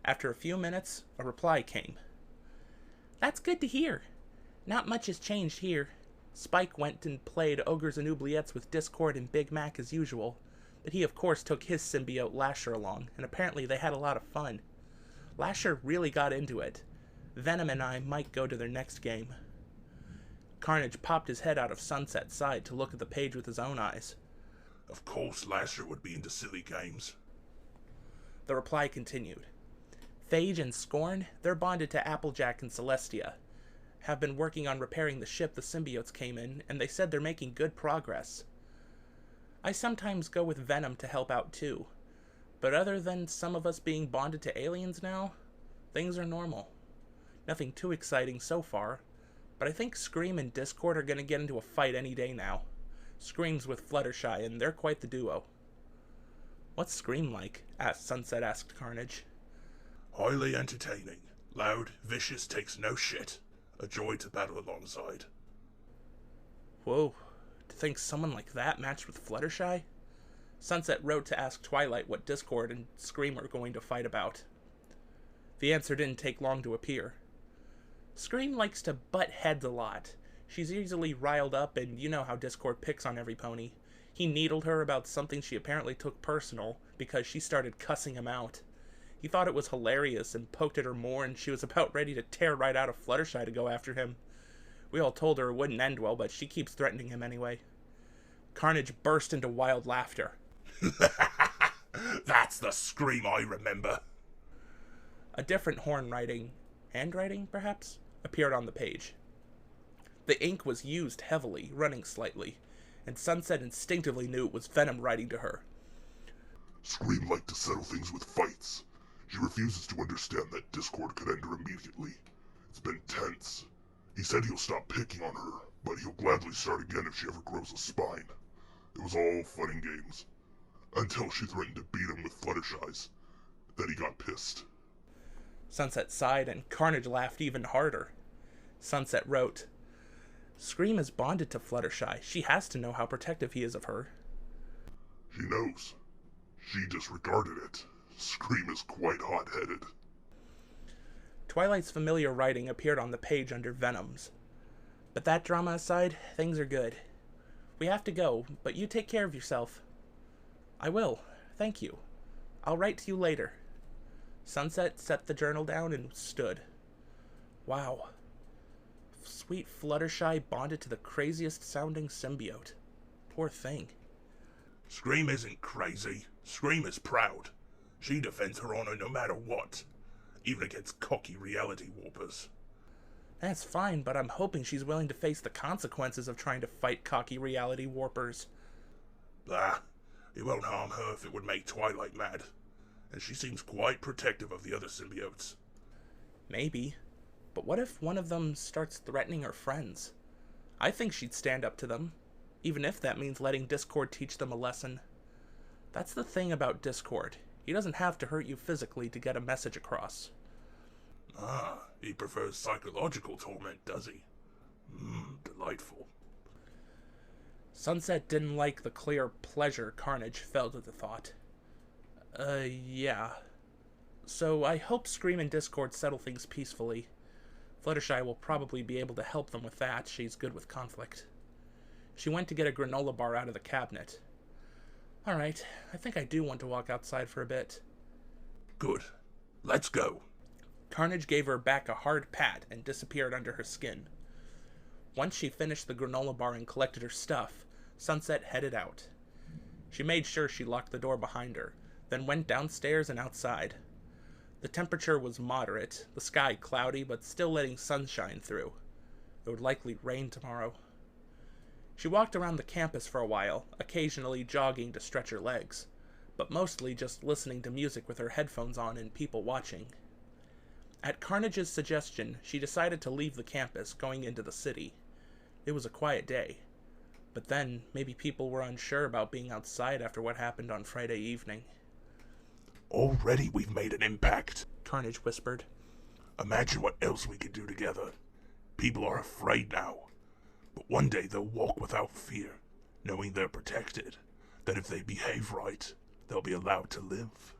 After a few minutes, a reply came. "That's good to hear. Not much has changed here. Spike went and played Ogres and Oubliettes with Discord and Big Mac as usual, but he of course took his symbiote Lasher along, and apparently they had a lot of fun. Lasher really got into it. Venom and I might go to their next game." Carnage popped his head out of Sunset's side to look at the page with his own eyes. "Of course Lasher would be into silly games." The reply continued. "Phage and Scorn, they're bonded to Applejack and Celestia. Have been working on repairing the ship the symbiotes came in, and they said they're making good progress. I sometimes go with Venom to help out too, but other than some of us being bonded to aliens now, things are normal. Nothing too exciting so far, but I think Scream and Discord are going to get into a fight any day now. Scream's with Fluttershy, and they're quite the duo." "What's Scream like?" Sunset asked Carnage. "Highly entertaining. Loud, vicious, takes no shit. A joy to battle alongside. Whoa, to think someone like that matched with Fluttershy? Sunset wrote to ask Twilight what Discord and Scream were going to fight about. The answer didn't take long to appear. Scream likes to butt heads a lot. She's easily riled up, and you know how Discord picks on every pony. He needled her about something she apparently took personal because she started cussing him out. He thought it was hilarious and poked at her more, and she was about ready to tear right out of Fluttershy to go after him. We all told her it wouldn't end well, but she keeps threatening him anyway. Carnage burst into wild laughter. That's the Scream I remember. A different handwriting perhaps, appeared on the page. The ink was used heavily, running slightly, and Sunset instinctively knew it was Venom writing to her. Scream liked to settle things with fights. She refuses to understand that Discord could end her immediately. It's been tense. He said he'll stop picking on her, but he'll gladly start again if she ever grows a spine. It was all fun and games. Until she threatened to beat him with Fluttershy's. Then he got pissed. Sunset sighed, and Carnage laughed even harder. Sunset wrote, Scream is bonded to Fluttershy. She has to know how protective he is of her. She knows. She disregarded it. Scream is quite hot-headed. Twilight's familiar writing appeared on the page under Venom's. But that drama aside, things are good. We have to go, but you take care of yourself. I will. Thank you. I'll write to you later. Sunset set the journal down and stood. Wow. Sweet Fluttershy bonded to the craziest sounding symbiote. Poor thing. Scream isn't crazy. Scream is proud. She defends her honor no matter what. Even against cocky reality warpers. That's fine, but I'm hoping she's willing to face the consequences of trying to fight cocky reality warpers. Bah. It won't harm her if it would make Twilight mad. And she seems quite protective of the other symbiotes. Maybe. But what if one of them starts threatening her friends? I think she'd stand up to them, even if that means letting Discord teach them a lesson. That's the thing about Discord. He doesn't have to hurt you physically to get a message across. Ah, he prefers psychological torment, does he? Delightful. Sunset didn't like the clear pleasure Carnage felt at the thought. Yeah. So I hope Scream and Discord settle things peacefully. Fluttershy will probably be able to help them with that. She's good with conflict. She went to get a granola bar out of the cabinet. Alright, I think I do want to walk outside for a bit. Good. Let's go. Carnage gave her back a hard pat and disappeared under her skin. Once she finished the granola bar and collected her stuff, Sunset headed out. She made sure she locked the door behind her, then went downstairs and outside. The temperature was moderate, the sky cloudy, but still letting sunshine through. It would likely rain tomorrow. She walked around the campus for a while, occasionally jogging to stretch her legs, but mostly just listening to music with her headphones on and people watching. At Carnage's suggestion, she decided to leave the campus, going into the city. It was a quiet day, but then maybe people were unsure about being outside after what happened on Friday evening. Already we've made an impact, Carnage whispered. Imagine what else we could do together. People are afraid now, but one day they'll walk without fear, knowing they're protected, that if they behave right, they'll be allowed to live.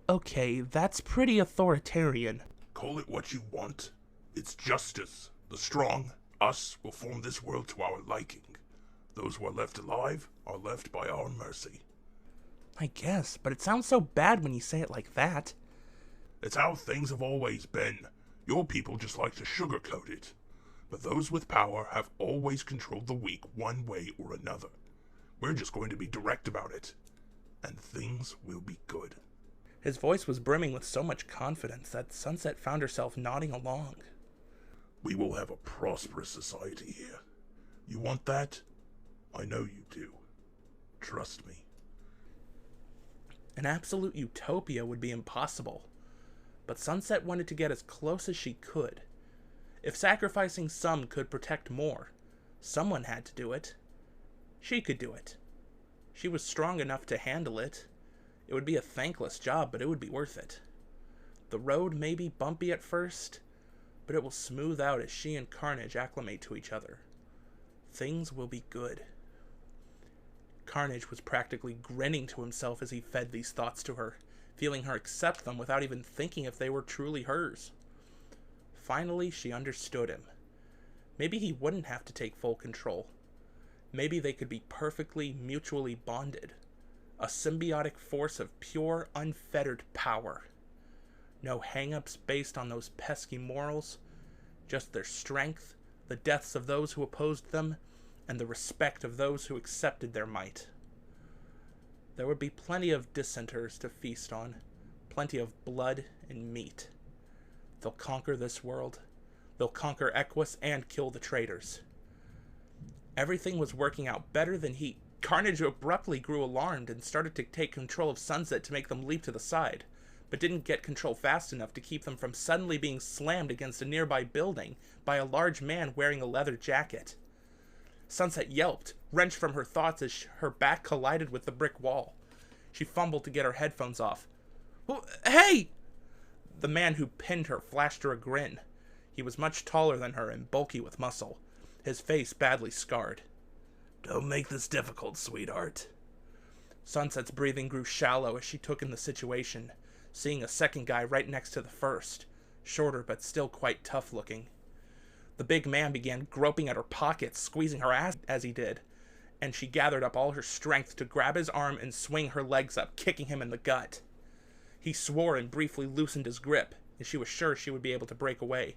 Okay, that's pretty authoritarian. Call it what you want. It's justice. The strong, us, will form this world to our liking. Those who are left alive are left by our mercy. I guess, but it sounds so bad when you say it like that. It's how things have always been. Your people just like to sugarcoat it. But those with power have always controlled the weak one way or another. We're just going to be direct about it. And things will be good. His voice was brimming with so much confidence that Sunset found herself nodding along. We will have a prosperous society here. You want that? I know you do. Trust me. An absolute utopia would be impossible. But Sunset wanted to get as close as she could. If sacrificing some could protect more, someone had to do it. She could do it. She was strong enough to handle it. It would be a thankless job, but it would be worth it. The road may be bumpy at first, but it will smooth out as she and Carnage acclimate to each other. Things will be good. Carnage was practically grinning to himself as he fed these thoughts to her, feeling her accept them without even thinking if they were truly hers. Finally, she understood him. Maybe he wouldn't have to take full control. Maybe they could be perfectly mutually bonded. A symbiotic force of pure, unfettered power. No hang-ups based on those pesky morals, just their strength, the deaths of those who opposed them, and the respect of those who accepted their might. There would be plenty of dissenters to feast on, plenty of blood and meat. They'll conquer this world. They'll conquer Equus and kill the traitors. Everything was working out better than he... Carnage abruptly grew alarmed and started to take control of Sunset to make them leap to the side, but didn't get control fast enough to keep them from suddenly being slammed against a nearby building by a large man wearing a leather jacket. Sunset yelped, wrenched from her thoughts as her back collided with the brick wall. She fumbled to get her headphones off. "Hey!" The man who pinned her flashed her a grin. He was much taller than her and bulky with muscle, his face badly scarred. "Don't make this difficult, sweetheart." Sunset's breathing grew shallow as she took in the situation, seeing a second guy right next to the first, shorter but still quite tough looking. The big man began groping at her pockets, squeezing her ass as he did, and she gathered up all her strength to grab his arm and swing her legs up, kicking him in the gut. He swore and briefly loosened his grip, as she was sure she would be able to break away.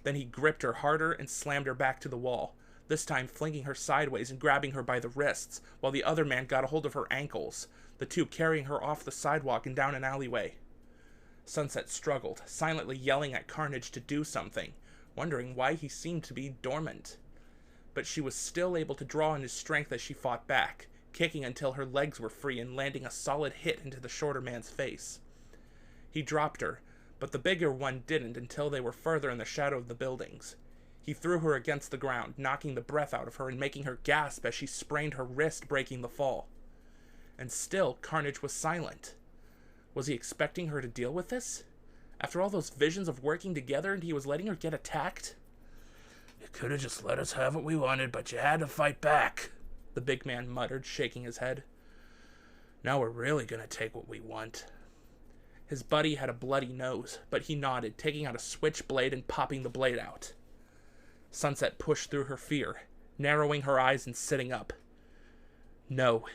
Then he gripped her harder and slammed her back to the wall, this time flinging her sideways and grabbing her by the wrists, while the other man got a hold of her ankles, the two carrying her off the sidewalk and down an alleyway. Sunset struggled, silently yelling at Carnage to do something, wondering why he seemed to be dormant. But she was still able to draw on his strength as she fought back, kicking until her legs were free and landing a solid hit into the shorter man's face. He dropped her, but the bigger one didn't until they were further in the shadow of the buildings. He threw her against the ground, knocking the breath out of her and making her gasp as she sprained her wrist, breaking the fall. And still, Carnage was silent. Was he expecting her to deal with this? After all those visions of working together, and he was letting her get attacked? "You could have just let us have what we wanted, but you had to fight back," the big man muttered, shaking his head. "Now we're really gonna take what we want." His buddy had a bloody nose, but he nodded, taking out a switchblade and popping the blade out. Sunset pushed through her fear, narrowing her eyes and sitting up. "No,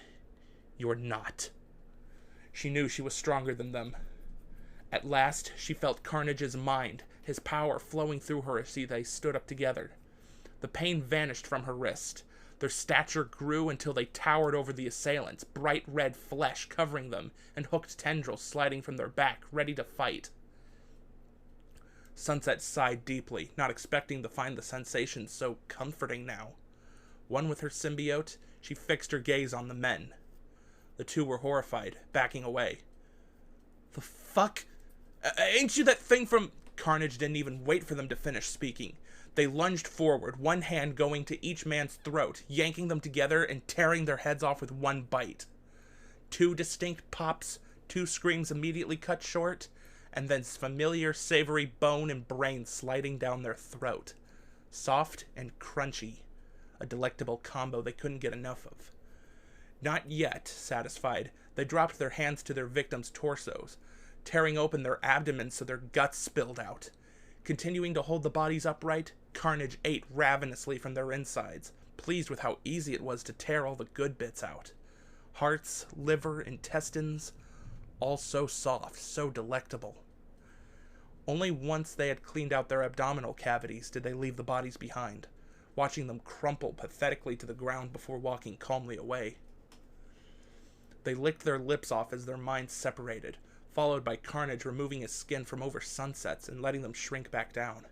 you're not." She knew she was stronger than them. At last, she felt Carnage's mind, his power flowing through her as they stood up together. The pain vanished from her wrist. Their stature grew until they towered over the assailants, bright red flesh covering them, and hooked tendrils sliding from their back, ready to fight. Sunset sighed deeply, not expecting to find the sensation so comforting now. One with her symbiote, she fixed her gaze on the men. The two were horrified, backing away. "The fuck? Ain't you that thing from..." Carnage didn't even wait for them to finish speaking. They lunged forward, one hand going to each man's throat, yanking them together and tearing their heads off with one bite. Two distinct pops, two screams immediately cut short, and then familiar savory bone and brain sliding down their throat. Soft and crunchy, a delectable combo they couldn't get enough of. Not yet satisfied, they dropped their hands to their victims' torsos, tearing open their abdomens so their guts spilled out. Continuing to hold the bodies upright, Carnage ate ravenously from their insides, pleased with how easy it was to tear all the good bits out. Hearts, liver, intestines, all so soft, so delectable. Only once they had cleaned out their abdominal cavities did they leave the bodies behind, watching them crumple pathetically to the ground before walking calmly away. They licked their lips off as their minds separated, followed by Carnage removing his skin from over Sunset's and letting them shrink back down.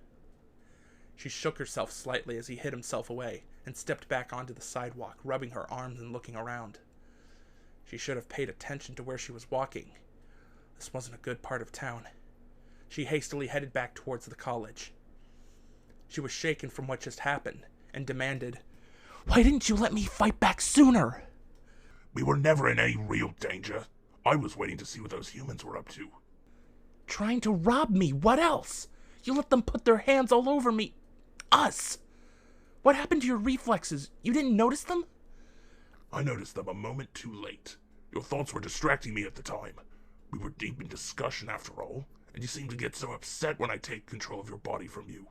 She shook herself slightly as he hid himself away, and stepped back onto the sidewalk, rubbing her arms and looking around. She should have paid attention to where she was walking. This wasn't a good part of town. She hastily headed back towards the college. She was shaken from what just happened, and demanded, "Why didn't you let me fight back sooner?" "We were never in any real danger. I was waiting to see what those humans were up to." "Trying to rob me, what else? You let them put their hands all over me. Us! What happened to your reflexes? You didn't notice them? I noticed them a moment too late. Your thoughts were distracting me at the time. We were deep in discussion after all, and you seemed to get so upset when I take control of your body from you.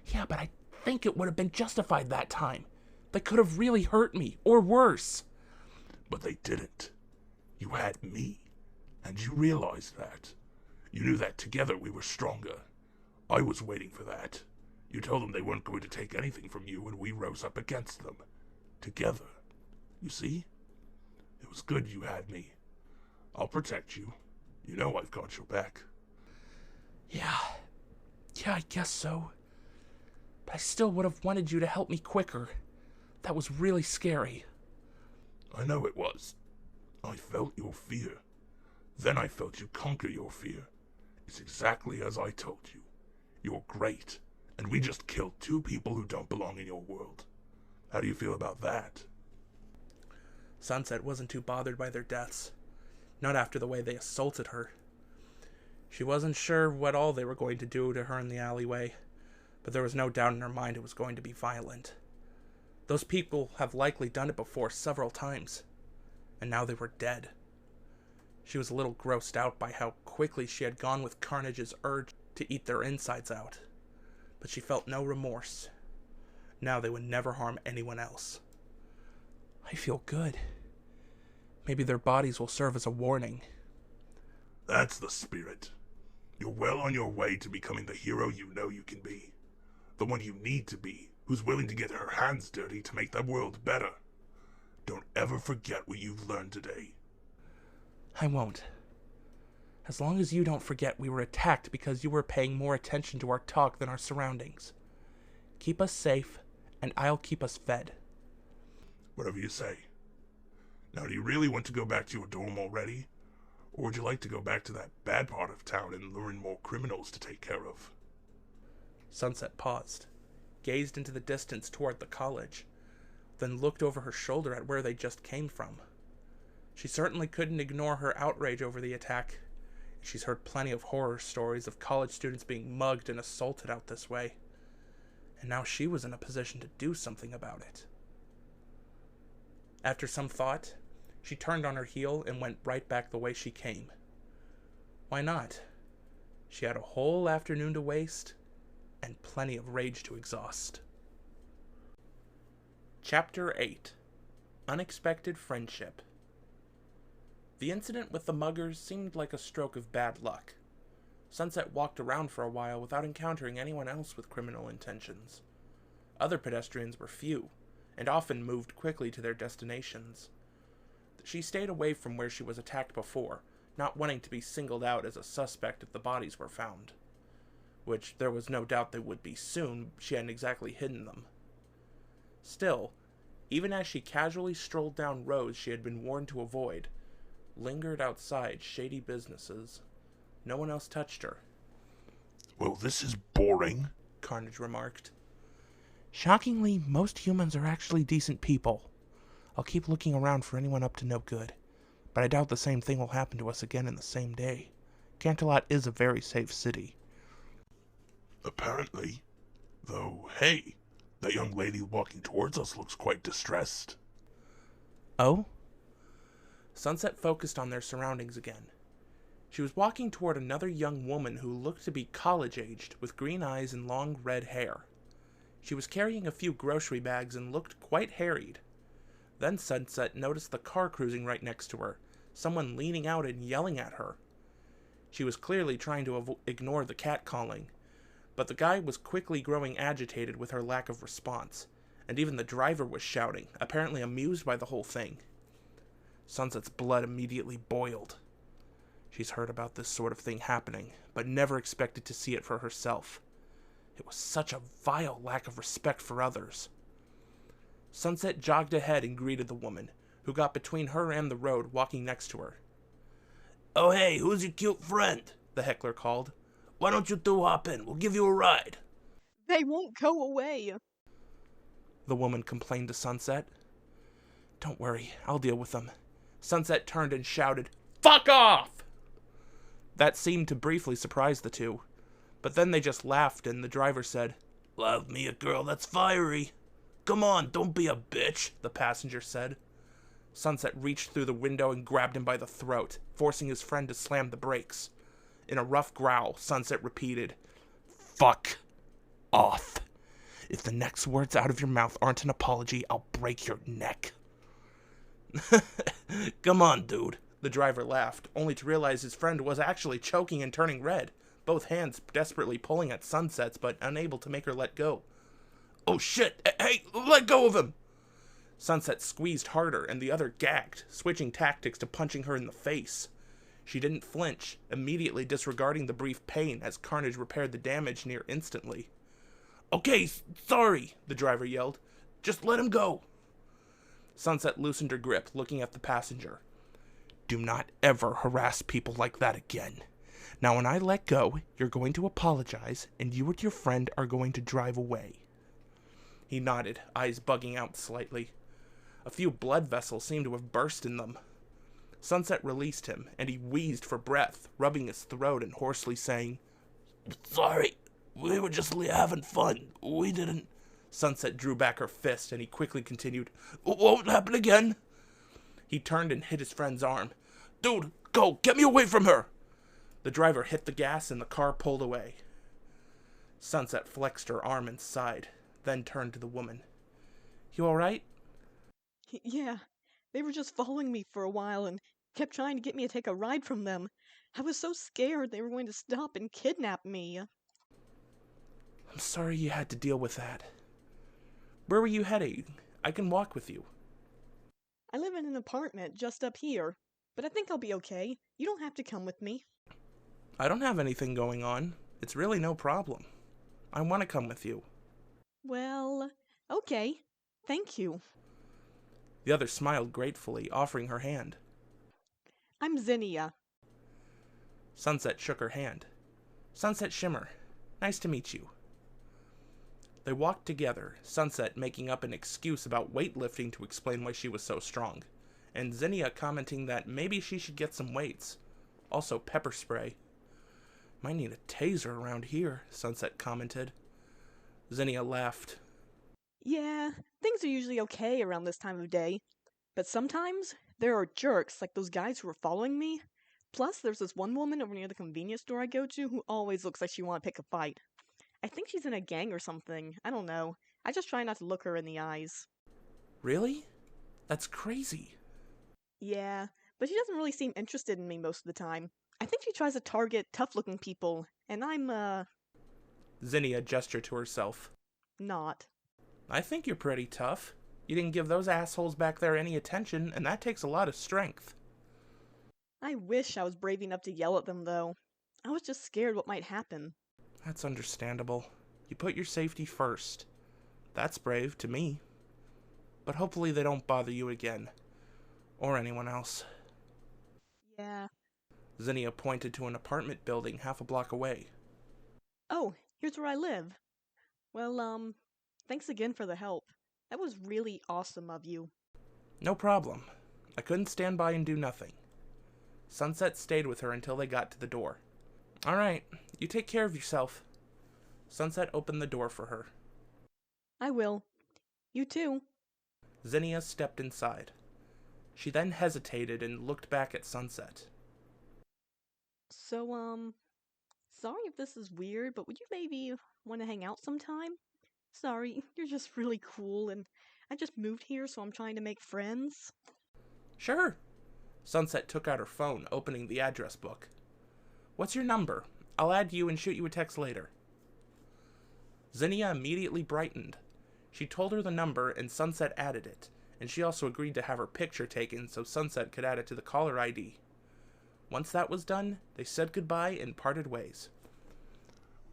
Yeah, but I think it would have been justified that time. They could have really hurt me, or worse. But they didn't. You had me, and you realized that. You knew that together we were stronger. I was waiting for that. You told them they weren't going to take anything from you, and we rose up against them. Together. You see? It was good you had me. I'll protect you. You know I've got your back. Yeah, I guess so. But I still would have wanted you to help me quicker. That was really scary. I know it was. I felt your fear. Then I felt you conquer your fear. It's exactly as I told you. You're great, and we just killed 2 people who don't belong in your world. How do you feel about that? Sunset wasn't too bothered by their deaths. Not after the way they assaulted her. She wasn't sure what all they were going to do to her in the alleyway, but there was no doubt in her mind it was going to be violent. Those people have likely done it before several times, and now they were dead. She was a little grossed out by how quickly she had gone with Carnage's urge to eat their insides out, but she felt no remorse. Now they would never harm anyone else. I feel good. Maybe their bodies will serve as a warning. That's the spirit. You're well on your way to becoming the hero you know you can be. The one you need to be, who's willing to get her hands dirty to make the world better. Don't ever forget what you've learned today. I won't. As long as you don't forget we were attacked because you were paying more attention to our talk than our surroundings. Keep us safe, and I'll keep us fed. Whatever you say. Now, do you really want to go back to your dorm already? Or would you like to go back to that bad part of town and lure in more criminals to take care of? Sunset paused, gazed into the distance toward the college, then looked over her shoulder at where they just came from. She certainly couldn't ignore her outrage over the attack. She's heard plenty of horror stories of college students being mugged and assaulted out this way. And now she was in a position to do something about it. After some thought, she turned on her heel and went right back the way she came. Why not? She had a whole afternoon to waste, and plenty of rage to exhaust. Chapter 8. Unexpected Friendship. The incident with the muggers seemed like a stroke of bad luck. Sunset walked around for a while without encountering anyone else with criminal intentions. Other pedestrians were few, and often moved quickly to their destinations. She stayed away from where she was attacked before, not wanting to be singled out as a suspect if the bodies were found. Which there was no doubt they would be soon, she hadn't exactly hidden them. Still, even as she casually strolled down roads she had been warned to avoid, lingered outside shady businesses, no one else touched her. Well, this is boring, Carnage remarked. Shockingly, most humans are actually decent people. I'll keep looking around for anyone up to no good, but I doubt the same thing will happen to us again in the same day. Canterlot is a very safe city. Apparently. Though, hey, that young lady walking towards us looks quite distressed. Oh? Sunset focused on their surroundings again. She was walking toward another young woman who looked to be college-aged, with green eyes and long red hair. She was carrying a few grocery bags and looked quite harried. Then Sunset noticed the car cruising right next to her, someone leaning out and yelling at her. She was clearly trying to ignore the catcalling, but the guy was quickly growing agitated with her lack of response, and even the driver was shouting, apparently amused by the whole thing. Sunset's blood immediately boiled. She's heard about this sort of thing happening, but never expected to see it for herself. It was such a vile lack of respect for others. Sunset jogged ahead and greeted the woman, who got between her and the road, walking next to her. "Oh hey, who's your cute friend?" the heckler called. "Why don't you two hop in? We'll give you a ride." "They won't go away," the woman complained to Sunset. "Don't worry, I'll deal with them." Sunset turned and shouted, "Fuck off!" That seemed to briefly surprise the two, But then they just laughed and the driver said, "Love me a girl that's fiery. Come on, don't be a bitch," the passenger said. Sunset reached through the window and grabbed him by the throat, forcing his friend to slam the brakes. In a rough growl, Sunset repeated, "Fuck off. If the next words out of your mouth aren't an apology, I'll break your neck." "Come on, dude," the driver laughed, only to realize his friend was actually choking and turning red, both hands desperately pulling at Sunset's but unable to make her let go. "Oh shit, hey, let go of him!" Sunset squeezed harder and the other gagged, switching tactics to punching her in the face. She didn't flinch, immediately disregarding the brief pain as Carnage repaired the damage near instantly. "Okay, sorry," the driver yelled. "Just let him go." Sunset loosened her grip, looking at the passenger. "Do not ever harass people like that again. Now when I let go, you're going to apologize, and you and your friend are going to drive away." He nodded, eyes bugging out slightly. A few blood vessels seemed to have burst in them. Sunset released him, and he wheezed for breath, rubbing his throat and hoarsely saying, "Sorry, we were just having fun. We didn't..." Sunset drew back her fist, and he quickly continued, "Won't happen again." He turned and hit his friend's arm. "Dude, go! Get me away from her!" The driver hit the gas, and the car pulled away. Sunset flexed her arm and sighed, then turned to the woman. "You all right?" Yeah, they were just following me for a while and kept trying to get me to take a ride from them. I was so scared they were going to stop and kidnap me. "I'm sorry you had to deal with that. Where were you heading? I can walk with you." I live in an apartment just up here, but I think I'll be okay. You don't have to come with me. "I don't have anything going on. It's really no problem. I want to come with you." Well, okay. Thank you. The other smiled gratefully, offering her hand. I'm Zinnia. Sunset shook her hand. "Sunset Shimmer. Nice to meet you." They walked together, Sunset making up an excuse about weightlifting to explain why she was so strong, and Zinnia commenting that maybe she should get some weights. Also pepper spray. "Might need a taser around here," Sunset commented. Zinnia laughed. Yeah, things are usually okay around this time of day. But sometimes, there are jerks like those guys who are following me. Plus, there's this one woman over near the convenience store I go to who always looks like she wants to pick a fight. I think she's in a gang or something. I don't know. I just try not to look her in the eyes. "Really? That's crazy." Yeah, but she doesn't really seem interested in me most of the time. I think she tries to target tough-looking people, and I'm, Zinnia gestured to herself. not. "I think you're pretty tough. You didn't give those assholes back there any attention, and that takes a lot of strength." I wish I was brave enough to yell at them, though. I was just scared what might happen. "That's understandable. You put your safety first. That's brave to me. But hopefully they don't bother you again. Or anyone else." Yeah. Zinnia pointed to an apartment building half a block away. Oh, here's where I live. Well, thanks again for the help. That was really awesome of you. "No problem. I couldn't stand by and do nothing." Sunset stayed with her until they got to the door. "All right, you take care of yourself." Sunset opened the door for her. I will. You too. Zinnia stepped inside. She then hesitated and looked back at Sunset. So, sorry if this is weird, but would you maybe want to hang out sometime? Sorry, you're just really cool, and I just moved here, so I'm trying to make friends. "Sure." Sunset took out her phone, opening the address book. "What's your number? I'll add you and shoot you a text later." Zinnia immediately brightened. She told her the number, and Sunset added it, and she also agreed to have her picture taken so Sunset could add it to the caller ID. Once that was done, they said goodbye and parted ways.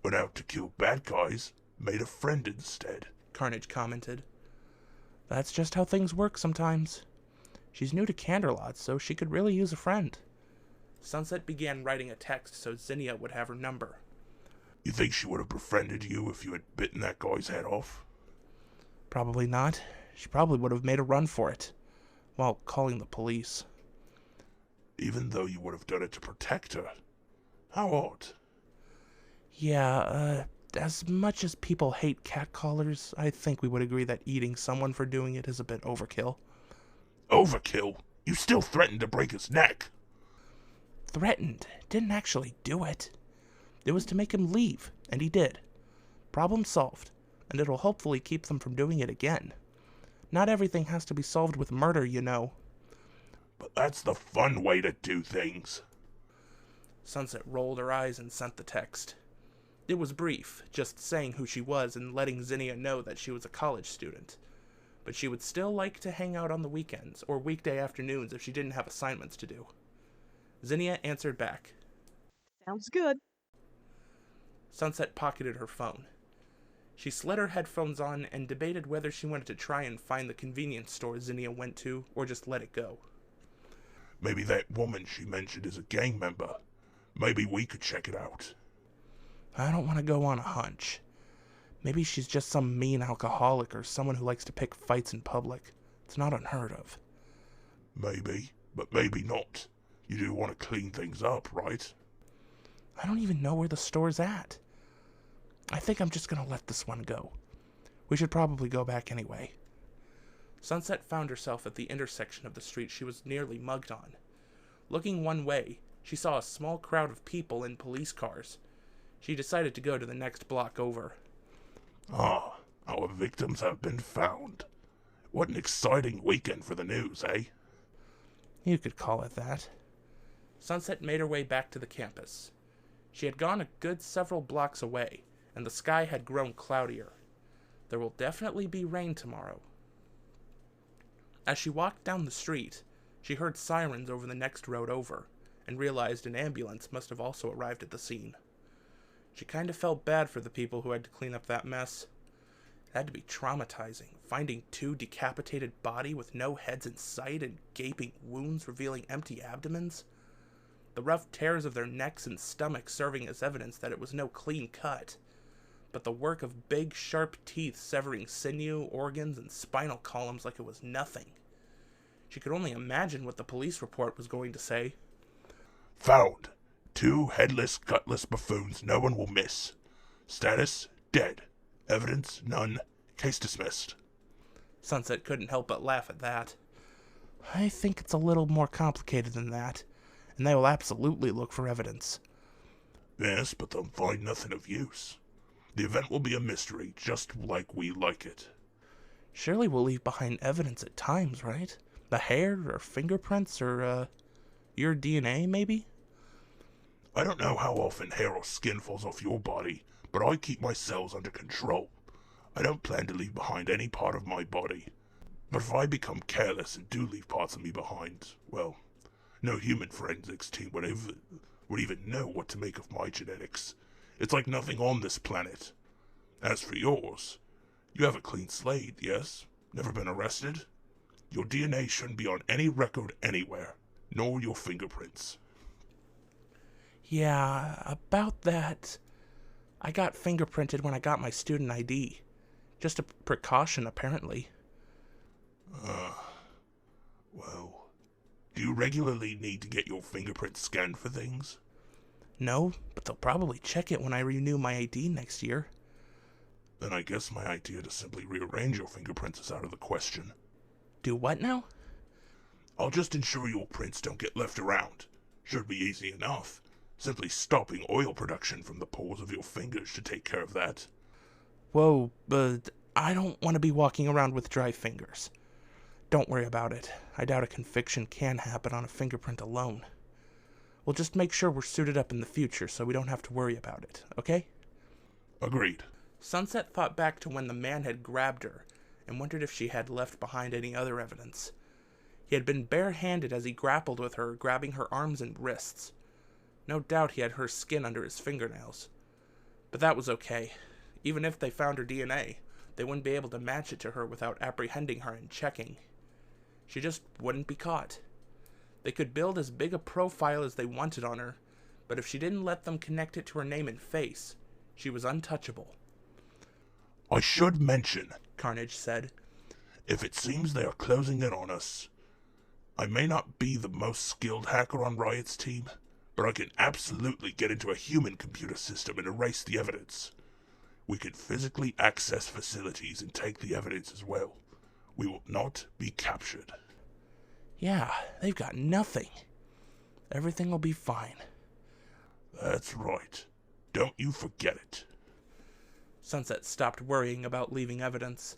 "Went out to kill bad guys, made a friend instead," Carnage commented. "That's just how things work sometimes. She's new to Canterlot, so she could really use a friend." Sunset began writing a text so Zinnia would have her number. "You think she would have befriended you if you had bitten that guy's head off?" "Probably not. She probably would have made a run for it, while calling the police." "Even though you would have done it to protect her? How odd." Yeah, as much as people hate catcallers, I think we would agree that eating someone for doing it is a bit overkill. Overkill? You still threatened to break his neck. Threatened. Didn't actually do it. It was to make him leave, and he did. Problem solved, and it'll hopefully keep them from doing it again. Not everything has to be solved with murder, you know. But that's the fun way to do things. Sunset rolled her eyes and sent the text. It was brief, just saying who she was and letting Zinnia know that she was a college student. But she would still like to hang out on the weekends or weekday afternoons if she didn't have assignments to do. Zinnia answered back. Sounds good. Sunset pocketed her phone. She slid her headphones on and debated whether she wanted to try and find the convenience store Zinnia went to or just let it go. Maybe that woman she mentioned is a gang member. Maybe we could check it out. I don't want to go on a hunch. Maybe she's just some mean alcoholic or someone who likes to pick fights in public. It's not unheard of. Maybe, but maybe not. You do want to clean things up, right? I don't even know where the store's at. I think I'm just gonna let this one go. We should probably go back anyway. Sunset found herself at the intersection of the street she was nearly mugged on. Looking one way, she saw a small crowd of people in police cars. She decided to go to the next block over. Ah, our victims have been found. What an exciting weekend for the news, eh? You could call it that. Sunset made her way back to the campus. She had gone a good several blocks away, and the sky had grown cloudier. There will definitely be rain tomorrow. As she walked down the street, she heard sirens over the next road over, and realized an ambulance must have also arrived at the scene. She kind of felt bad for the people who had to clean up that mess. It had to be traumatizing, finding two decapitated bodies with no heads in sight and gaping wounds revealing empty abdomens. The rough tears of their necks and stomachs serving as evidence that it was no clean cut, but the work of big, sharp teeth severing sinew, organs, and spinal columns like it was nothing. She could only imagine what the police report was going to say. Found. 2 headless, gutless buffoons no one will miss. Status, dead. Evidence, none. Case dismissed. Sunset couldn't help but laugh at that. I think it's a little more complicated than that, and they will absolutely look for evidence. Yes, but they'll find nothing of use. The event will be a mystery, just like we like it. Surely we'll leave behind evidence at times, right? The hair, or fingerprints, or, your DNA, maybe? I don't know how often hair or skin falls off your body, but I keep my cells under control. I don't plan to leave behind any part of my body. But if I become careless and do leave parts of me behind, well, no human forensics team would even know what to make of my genetics. It's like nothing on this planet. As for yours, you have a clean slate, yes? Never been arrested? Your DNA shouldn't be on any record anywhere, nor your fingerprints. Yeah, about that. I got fingerprinted when I got my student ID. Just a precaution, apparently. Well, do you regularly need to get your fingerprints scanned for things? No, but they'll probably check it when I renew my ID next year. Then I guess my idea to simply rearrange your fingerprints is out of the question. Do what now? I'll just ensure your prints don't get left around. Should be easy enough. Simply stopping oil production from the pores of your fingers should take care of that. Whoa, but I don't want to be walking around with dry fingers. Don't worry about it. I doubt a conviction can happen on a fingerprint alone. We'll just make sure we're suited up in the future so we don't have to worry about it, okay? Agreed. Sunset thought back to when the man had grabbed her and wondered if she had left behind any other evidence. He had been barehanded as he grappled with her, grabbing her arms and wrists. No doubt he had her skin under his fingernails. But that was okay. Even if they found her DNA, they wouldn't be able to match it to her without apprehending her and checking. She just wouldn't be caught. They could build as big a profile as they wanted on her, but if she didn't let them connect it to her name and face, she was untouchable. I should mention, Carnage said. If it seems they are closing in on us, I may not be the most skilled hacker on Riot's team, but I can absolutely get into a human computer system and erase the evidence. We can physically access facilities and take the evidence as well. We will not be captured. Yeah, they've got nothing. Everything will be fine. That's right. Don't you forget it. Sunset stopped worrying about leaving evidence.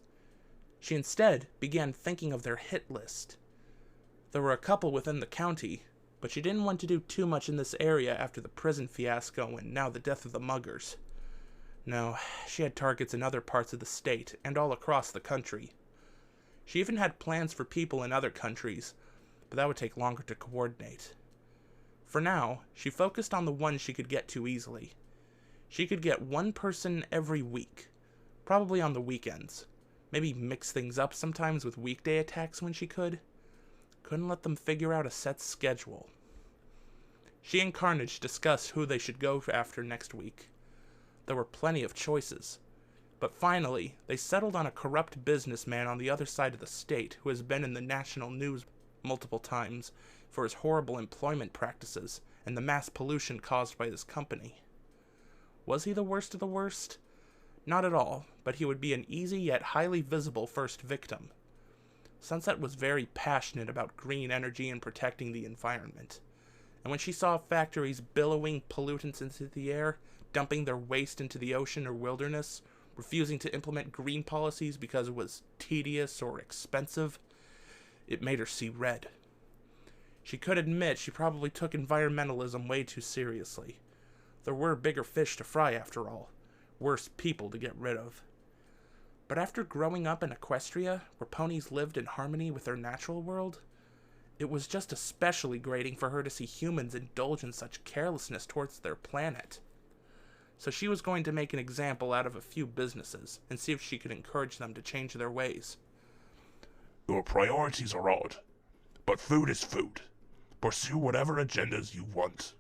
She instead began thinking of their hit list. There were a couple within the county, but she didn't want to do too much in this area after the prison fiasco and now the death of the muggers. No, she had targets in other parts of the state and all across the country. She even had plans for people in other countries, but that would take longer to coordinate. For now, she focused on the ones she could get to easily. She could get one person every week, probably on the weekends. Maybe mix things up sometimes with weekday attacks when she could. Couldn't let them figure out a set schedule. She and Carnage discussed who they should go after next week. There were plenty of choices, but finally, they settled on a corrupt businessman on the other side of the state who has been in the national news multiple times for his horrible employment practices and the mass pollution caused by this company. Was he the worst of the worst? Not at all, but he would be an easy yet highly visible first victim. Sunset was very passionate about green energy and protecting the environment, and when she saw factories billowing pollutants into the air, dumping their waste into the ocean or wilderness, refusing to implement green policies because it was tedious or expensive, it made her see red. She could admit she probably took environmentalism way too seriously. There were bigger fish to fry after all, worse people to get rid of. But after growing up in Equestria, where ponies lived in harmony with their natural world, it was just especially grating for her to see humans indulge in such carelessness towards their planet. So she was going to make an example out of a few businesses and see if she could encourage them to change their ways. Your priorities are odd, but food is food. Pursue whatever agendas you want.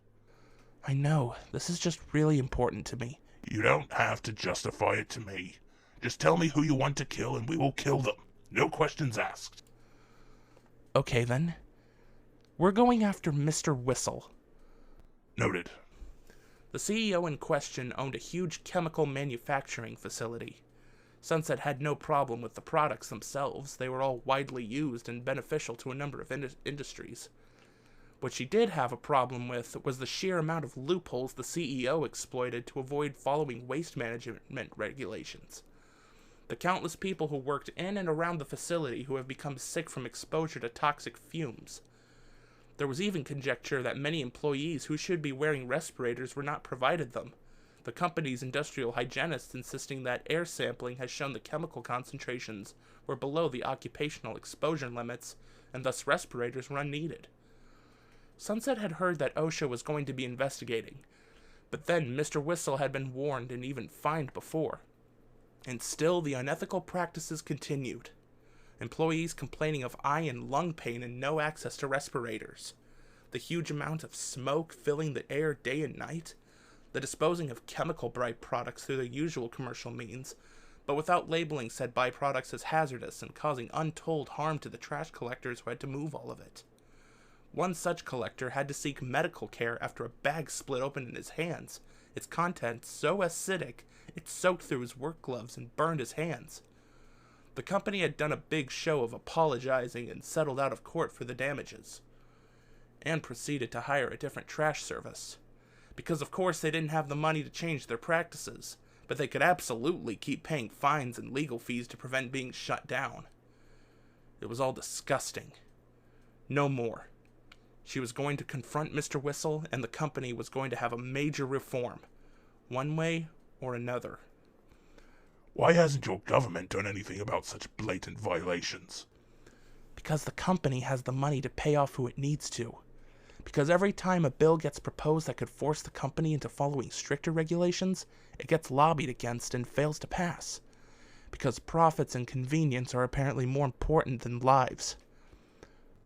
I know, this is just really important to me. You don't have to justify it to me. Just tell me who you want to kill and we will kill them. No questions asked. Okay then. We're going after Mr. Whistle. Noted. The CEO in question owned a huge chemical manufacturing facility. Sunset had no problem with the products themselves. They were all widely used and beneficial to a number of industries. What she did have a problem with was the sheer amount of loopholes the CEO exploited to avoid following waste management regulations. The countless people who worked in and around the facility who have become sick from exposure to toxic fumes. There was even conjecture that many employees who should be wearing respirators were not provided them, the company's industrial hygienists insisting that air sampling has shown the chemical concentrations were below the occupational exposure limits, and thus respirators were unneeded. Sunset had heard that OSHA was going to be investigating, but then Mr. Whistle had been warned and even fined before. And still the unethical practices continued. Employees complaining of eye and lung pain and no access to respirators. The huge amount of smoke filling the air day and night. The disposing of chemical byproducts through the usual commercial means, but without labeling said byproducts as hazardous and causing untold harm to the trash collectors who had to move all of it. One such collector had to seek medical care after a bag split open in his hands, its contents so acidic it soaked through his work gloves and burned his hands. The company had done a big show of apologizing and settled out of court for the damages, and proceeded to hire a different trash service. Because of course they didn't have the money to change their practices, but they could absolutely keep paying fines and legal fees to prevent being shut down. It was all disgusting. No more. She was going to confront Mr. Whistle, and the company was going to have a major reform, one way or another. Why hasn't your government done anything about such blatant violations? Because the company has the money to pay off who it needs to. Because every time a bill gets proposed that could force the company into following stricter regulations, it gets lobbied against and fails to pass. Because profits and convenience are apparently more important than lives.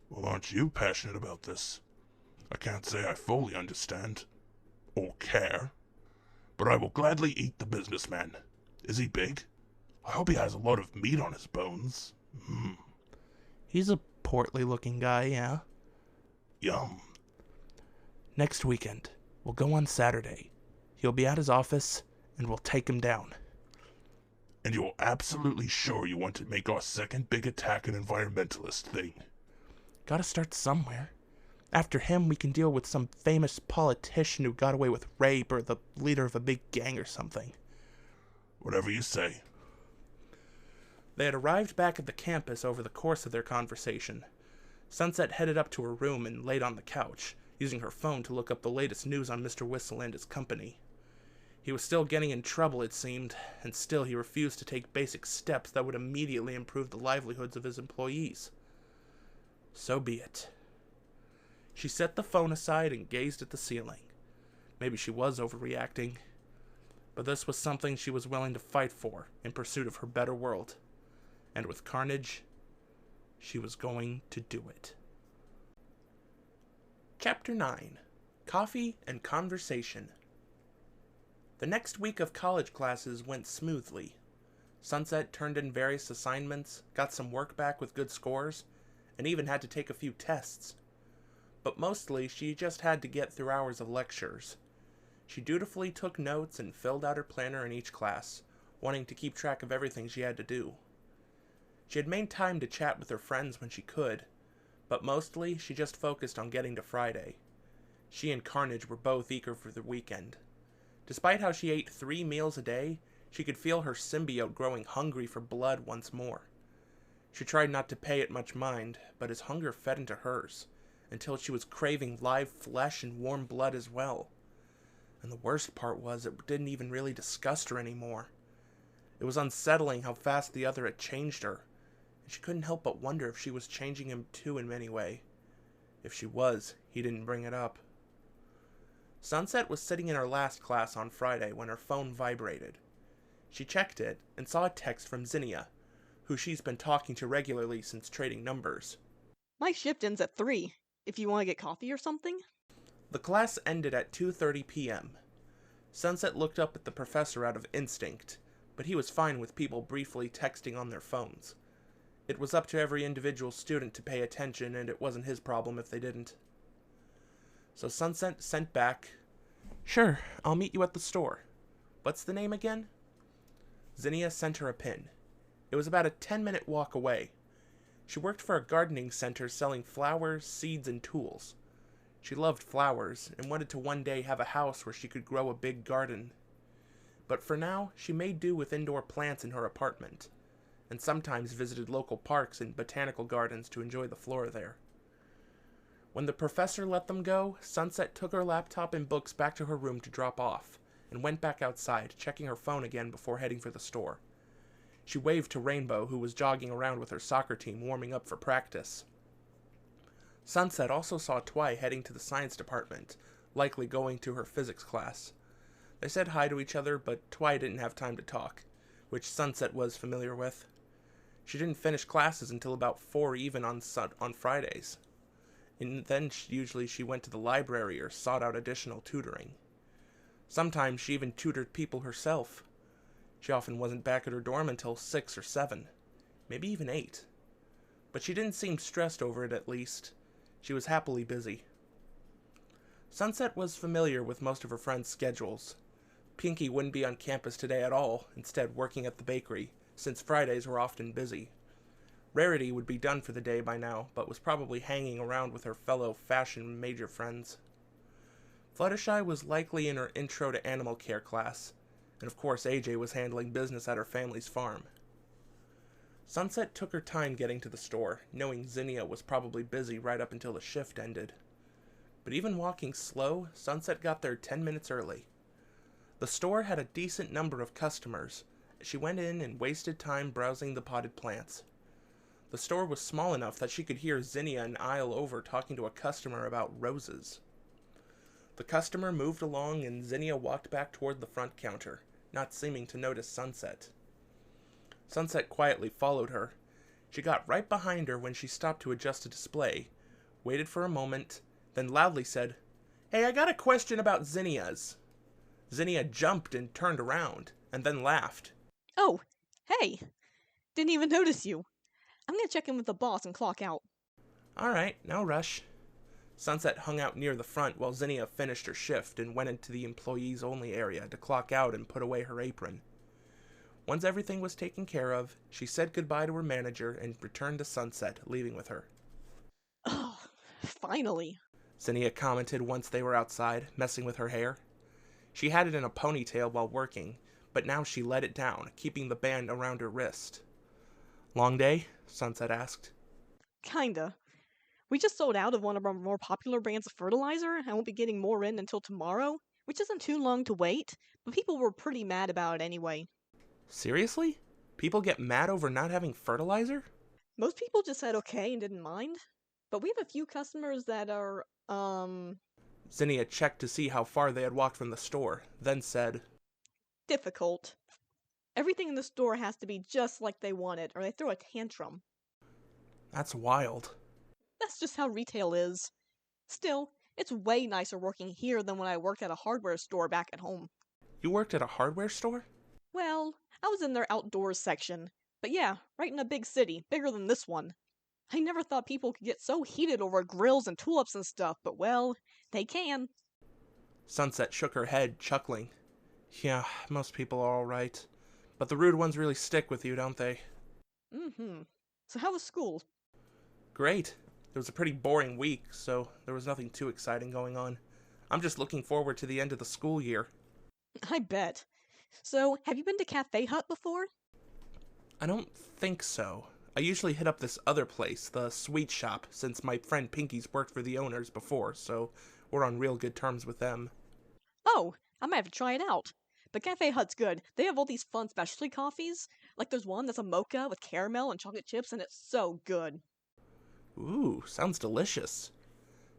Well, aren't you passionate about this? I can't say I fully understand, or care, but I will gladly eat the businessman. Is he big? I hope he has a lot of meat on his bones. He's a portly-looking guy, yeah. Yum. Next weekend. We'll go on Saturday. He'll be at his office, and we'll take him down. And you're absolutely sure you want to make our second big attack an environmentalist thing? Gotta start somewhere. After him, we can deal with some famous politician who got away with rape or the leader of a big gang or something. Whatever you say. They had arrived back at the campus over the course of their conversation. Sunset headed up to her room and laid on the couch, using her phone to look up the latest news on Mr. Whistle and his company. He was still getting in trouble, it seemed, and still he refused to take basic steps that would immediately improve the livelihoods of his employees. So be it. She set the phone aside and gazed at the ceiling. Maybe she was overreacting, but this was something she was willing to fight for in pursuit of her better world. And with Carnage, she was going to do it. Chapter 9. Coffee and Conversation. The next week of college classes went smoothly. Sunset turned in various assignments, got some work back with good scores, and even had to take a few tests. But mostly, she just had to get through hours of lectures. She dutifully took notes and filled out her planner in each class, wanting to keep track of everything she had to do. She had made time to chat with her friends when she could, but mostly she just focused on getting to Friday. She and Carnage were both eager for the weekend. Despite how she ate 3 meals a day, she could feel her symbiote growing hungry for blood once more. She tried not to pay it much mind, but his hunger fed into hers, until she was craving live flesh and warm blood as well. And the worst part was it didn't even really disgust her anymore. It was unsettling how fast the other had changed her, and she couldn't help but wonder if she was changing him too in any way. If she was, he didn't bring it up. Sunset was sitting in her last class on Friday when her phone vibrated. She checked it and saw a text from Zinnia, who she's been talking to regularly since trading numbers. My shift ends at 3. If you want to get coffee or something? The class ended at 2:30 p.m. Sunset looked up at the professor out of instinct, but he was fine with people briefly texting on their phones. It was up to every individual student to pay attention, and it wasn't his problem if they didn't. So Sunset sent back, "Sure, I'll meet you at the store. What's the name again?" Zinnia sent her a pin. It was about a 10-minute walk away. She worked for a gardening center selling flowers, seeds, and tools. She loved flowers and wanted to one day have a house where she could grow a big garden. But for now, she made do with indoor plants in her apartment, and sometimes visited local parks and botanical gardens to enjoy the flora there. When the professor let them go, Sunset took her laptop and books back to her room to drop off, and went back outside, checking her phone again before heading for the store. She waved to Rainbow, who was jogging around with her soccer team warming up for practice. Sunset also saw Twy heading to the science department, likely going to her physics class. They said hi to each other, but Twy didn't have time to talk, which Sunset was familiar with. She didn't finish classes until about 4 even on Fridays. And then usually she went to the library or sought out additional tutoring. Sometimes she even tutored people herself. She often wasn't back at her dorm until 6 or 7, maybe even 8. But she didn't seem stressed over it, at least. She was happily busy. Sunset was familiar with most of her friends' schedules. Pinky wouldn't be on campus today at all, instead working at the bakery, since Fridays were often busy. Rarity would be done for the day by now, but was probably hanging around with her fellow fashion major friends. Fluttershy was likely in her intro to animal care class, and of course AJ was handling business at her family's farm. Sunset took her time getting to the store, knowing Zinnia was probably busy right up until the shift ended. But even walking slow, Sunset got there 10 minutes early. The store had a decent number of customers. She went in and wasted time browsing the potted plants. The store was small enough that she could hear Zinnia an aisle over talking to a customer about roses. The customer moved along and Zinnia walked back toward the front counter, not seeming to notice Sunset. Sunset quietly followed her. She got right behind her when she stopped to adjust a display, waited for a moment, then loudly said, "Hey, I got a question about zinnias." Zinnia jumped and turned around, and then laughed. Oh, hey! Didn't even notice you. I'm gonna check in with the boss and clock out. "Alright, no rush." Sunset hung out near the front while Zinnia finished her shift and went into the employees-only area to clock out and put away her apron. Once everything was taken care of, she said goodbye to her manager and returned to Sunset, leaving with her. Oh, finally. Zinnia commented once they were outside, messing with her hair. She had it in a ponytail while working, but now she let it down, keeping the band around her wrist. Long day? Sunset asked. Kinda. We just sold out of one of our more popular brands of fertilizer and won't be getting more in until tomorrow, which isn't too long to wait, but people were pretty mad about it anyway. Seriously? People get mad over not having fertilizer? Most people just said okay and didn't mind, but we have a few customers that are, Zinnia checked to see how far they had walked from the store, then said, difficult. Everything in the store has to be just like they want it, or they throw a tantrum. That's wild. That's just how retail is. Still, it's way nicer working here than when I worked at a hardware store back at home. You worked at a hardware store? Well, I was in their outdoors section. But yeah, right in a big city, bigger than this one. I never thought people could get so heated over grills and tulips and stuff, but well, they can. Sunset shook her head, chuckling. Yeah, most people are alright. But the rude ones really stick with you, don't they? Mm-hmm. So how was school? Great. It was a pretty boring week, so there was nothing too exciting going on. I'm just looking forward to the end of the school year. I bet. So, have you been to Cafe Hut before? I don't think so. I usually hit up this other place, the Sweet Shop, since my friend Pinky's worked for the owners before, so we're on real good terms with them. Oh, I might have to try it out. But Cafe Hut's good. They have all these fun specialty coffees. Like there's one that's a mocha with caramel and chocolate chips, and it's so good. Ooh, sounds delicious.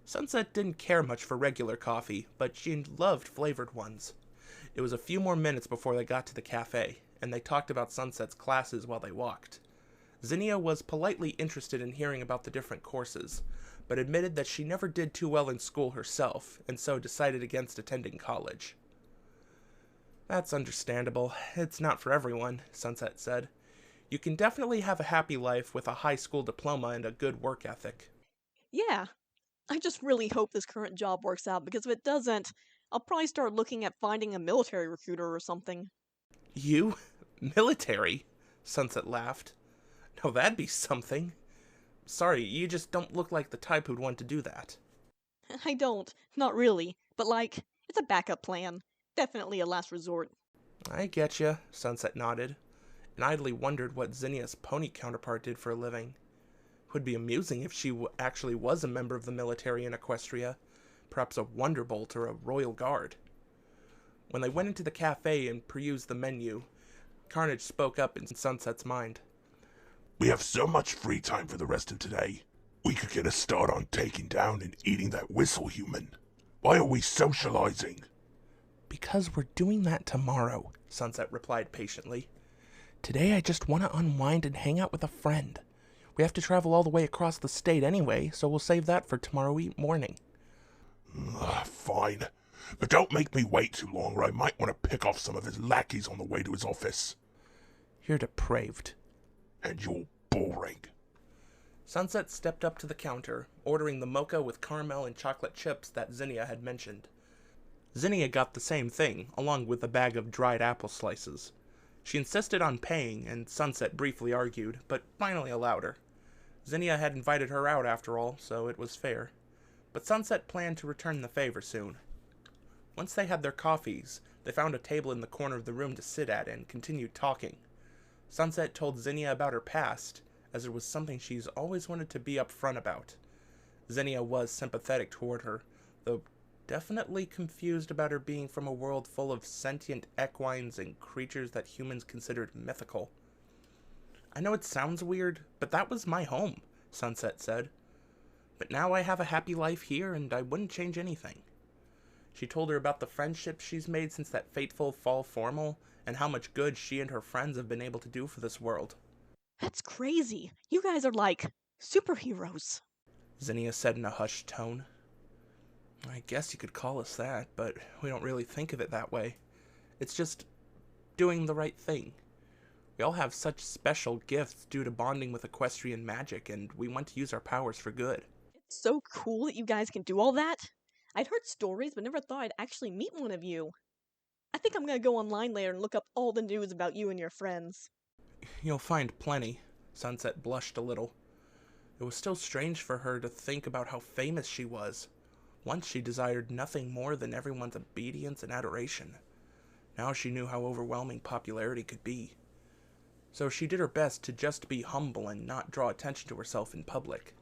Sunset didn't care much for regular coffee, but she loved flavored ones. It was a few more minutes before they got to the cafe, and they talked about Sunset's classes while they walked. Zinnia was politely interested in hearing about the different courses, but admitted that she never did too well in school herself, and so decided against attending college. That's understandable. It's not for everyone, Sunset said. You can definitely have a happy life with a high school diploma and a good work ethic. Yeah, I just really hope this current job works out because if it doesn't, I'll probably start looking at finding a military recruiter or something. You? Military? Sunset laughed. Now that'd be something. Sorry, you just don't look like the type who'd want to do that. I don't, not really, but like, it's a backup plan. Definitely a last resort. I getcha, Sunset nodded, and idly wondered what Zinnia's pony counterpart did for a living. It would be amusing if she actually was a member of the military in Equestria, perhaps a Wonderbolt or a Royal Guard. When they went into the cafe and perused the menu, Carnage spoke up in Sunset's mind. We have so much free time for the rest of today. We could get a start on taking down and eating that whistle human. Why are we socializing? Because we're doing that tomorrow, Sunset replied patiently. Today I just want to unwind and hang out with a friend. We have to travel all the way across the state anyway, so we'll save that for tomorrow morning. Fine. But don't make me wait too long or I might want to pick off some of his lackeys on the way to his office. You're depraved. And you're boring. Sunset stepped up to the counter, ordering the mocha with caramel and chocolate chips that Zinnia had mentioned. Zinnia got the same thing, along with a bag of dried apple slices. She insisted on paying, and Sunset briefly argued, but finally allowed her. Zinnia had invited her out after all, so it was fair. But Sunset planned to return the favor soon. Once they had their coffees, they found a table in the corner of the room to sit at and continued talking. Sunset told Zinnia about her past, as it was something she's always wanted to be upfront about. Zinnia was sympathetic toward her, though definitely confused about her being from a world full of sentient equines and creatures that humans considered mythical. I know it sounds weird, but that was my home, Sunset said. But now I have a happy life here, and I wouldn't change anything. She told her about the friendships she's made since that fateful fall formal, and how much good she and her friends have been able to do for this world. That's crazy. You guys are like superheroes. Zinnia said in a hushed tone. I guess you could call us that, but we don't really think of it that way. It's just doing the right thing. We all have such special gifts due to bonding with equestrian magic, and we want to use our powers for good. So cool that you guys can do all that. I'd heard stories, but never thought I'd actually meet one of you. I think I'm gonna go online later and look up all the news about you and your friends. You'll find plenty. Sunset blushed a little. It was still strange for her to think about how famous she was. Once she desired nothing more than everyone's obedience and adoration. Now she knew how overwhelming popularity could be. So she did her best to just be humble and not draw attention to herself in public.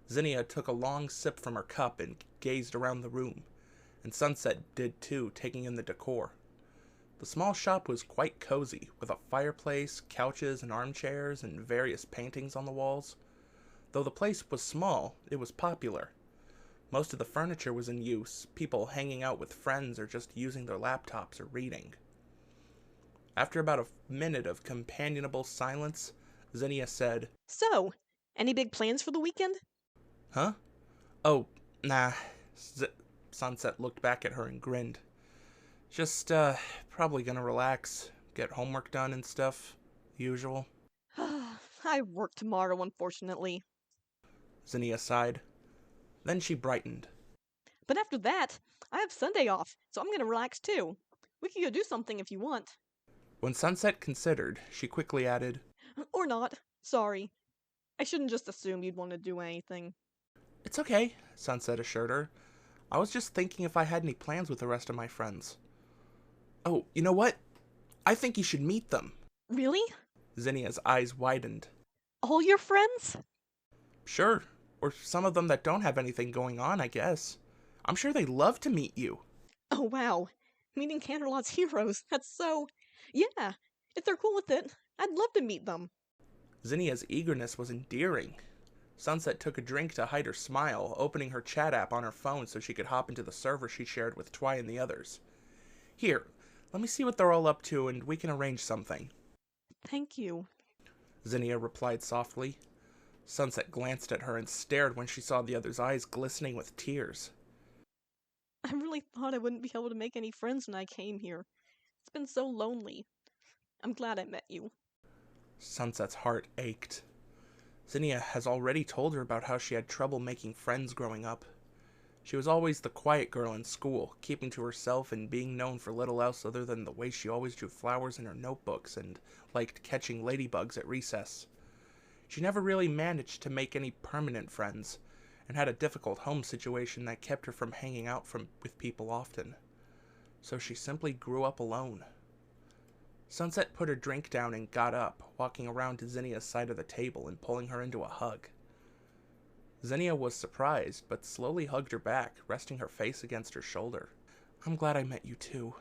Zinnia took a long sip from her cup and gazed around the room, and Sunset did too, taking in the decor. The small shop was quite cozy, with a fireplace, couches and armchairs, and various paintings on the walls. Though the place was small, it was popular. Most of the furniture was in use, people hanging out with friends or just using their laptops or reading. After about a minute of companionable silence, Zinnia said, So, any big plans for the weekend? "Huh? Oh, nah." Sunset looked back at her and grinned. Just, probably gonna relax, get homework done and stuff. Usual. I work tomorrow, unfortunately. Zinnia sighed. Then she brightened. But after that, I have Sunday off, so I'm gonna relax too. We could go do something if you want. When Sunset considered, she quickly added, Or not. Sorry. I shouldn't just assume you'd want to do anything. "It's okay," Sunset assured her. "I was just thinking if I had any plans with the rest of my friends." "Oh, you know what? I think you should meet them." Really? Zinnia's eyes widened. All your friends? "Sure. Or some of them that don't have anything going on, I guess. I'm sure they'd love to meet you." Oh wow. Meeting Canterlot's heroes. That's so... Yeah, if they're cool with it, I'd love to meet them. Zinnia's eagerness was endearing. Sunset took a drink to hide her smile, opening her chat app on her phone so she could hop into the server she shared with Twy and the others. "Here, let me see what they're all up to and we can arrange something." Thank you. Zinnia replied softly. Sunset glanced at her and stared when she saw the other's eyes glistening with tears. I really thought I wouldn't be able to make any friends when I came here. It's been so lonely. I'm glad I met you. Sunset's heart ached. Zinnia has already told her about how she had trouble making friends growing up. She was always the quiet girl in school, keeping to herself and being known for little else other than the way she always drew flowers in her notebooks and liked catching ladybugs at recess. She never really managed to make any permanent friends, and had a difficult home situation that kept her from hanging out with people often. So she simply grew up alone. Sunset put her drink down and got up, walking around to Zinnia's side of the table and pulling her into a hug. Zinnia was surprised, but slowly hugged her back, resting her face against her shoulder. "I'm glad I met you too."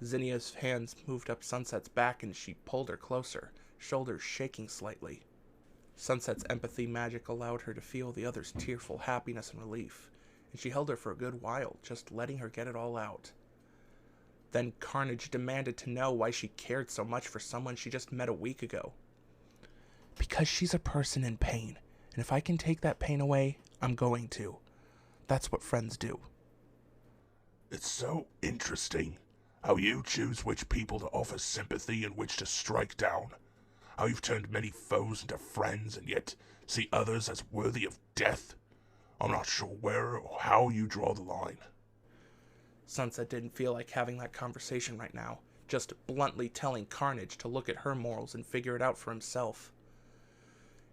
Zinnia's hands moved up Sunset's back and she pulled her closer, shoulders shaking slightly. Sunset's empathy magic allowed her to feel the other's tearful happiness and relief, and she held her for a good while, just letting her get it all out. Then Carnage demanded to know why she cared so much for someone she just met a week ago. "Because she's a person in pain, and if I can take that pain away, I'm going to. That's what friends do." It's so interesting how you choose which people to offer sympathy and which to strike down. How you've turned many foes into friends and yet see others as worthy of death. I'm not sure where or how you draw the line. Sunset didn't feel like having that conversation right now, just bluntly telling Carnage to look at her morals and figure it out for himself.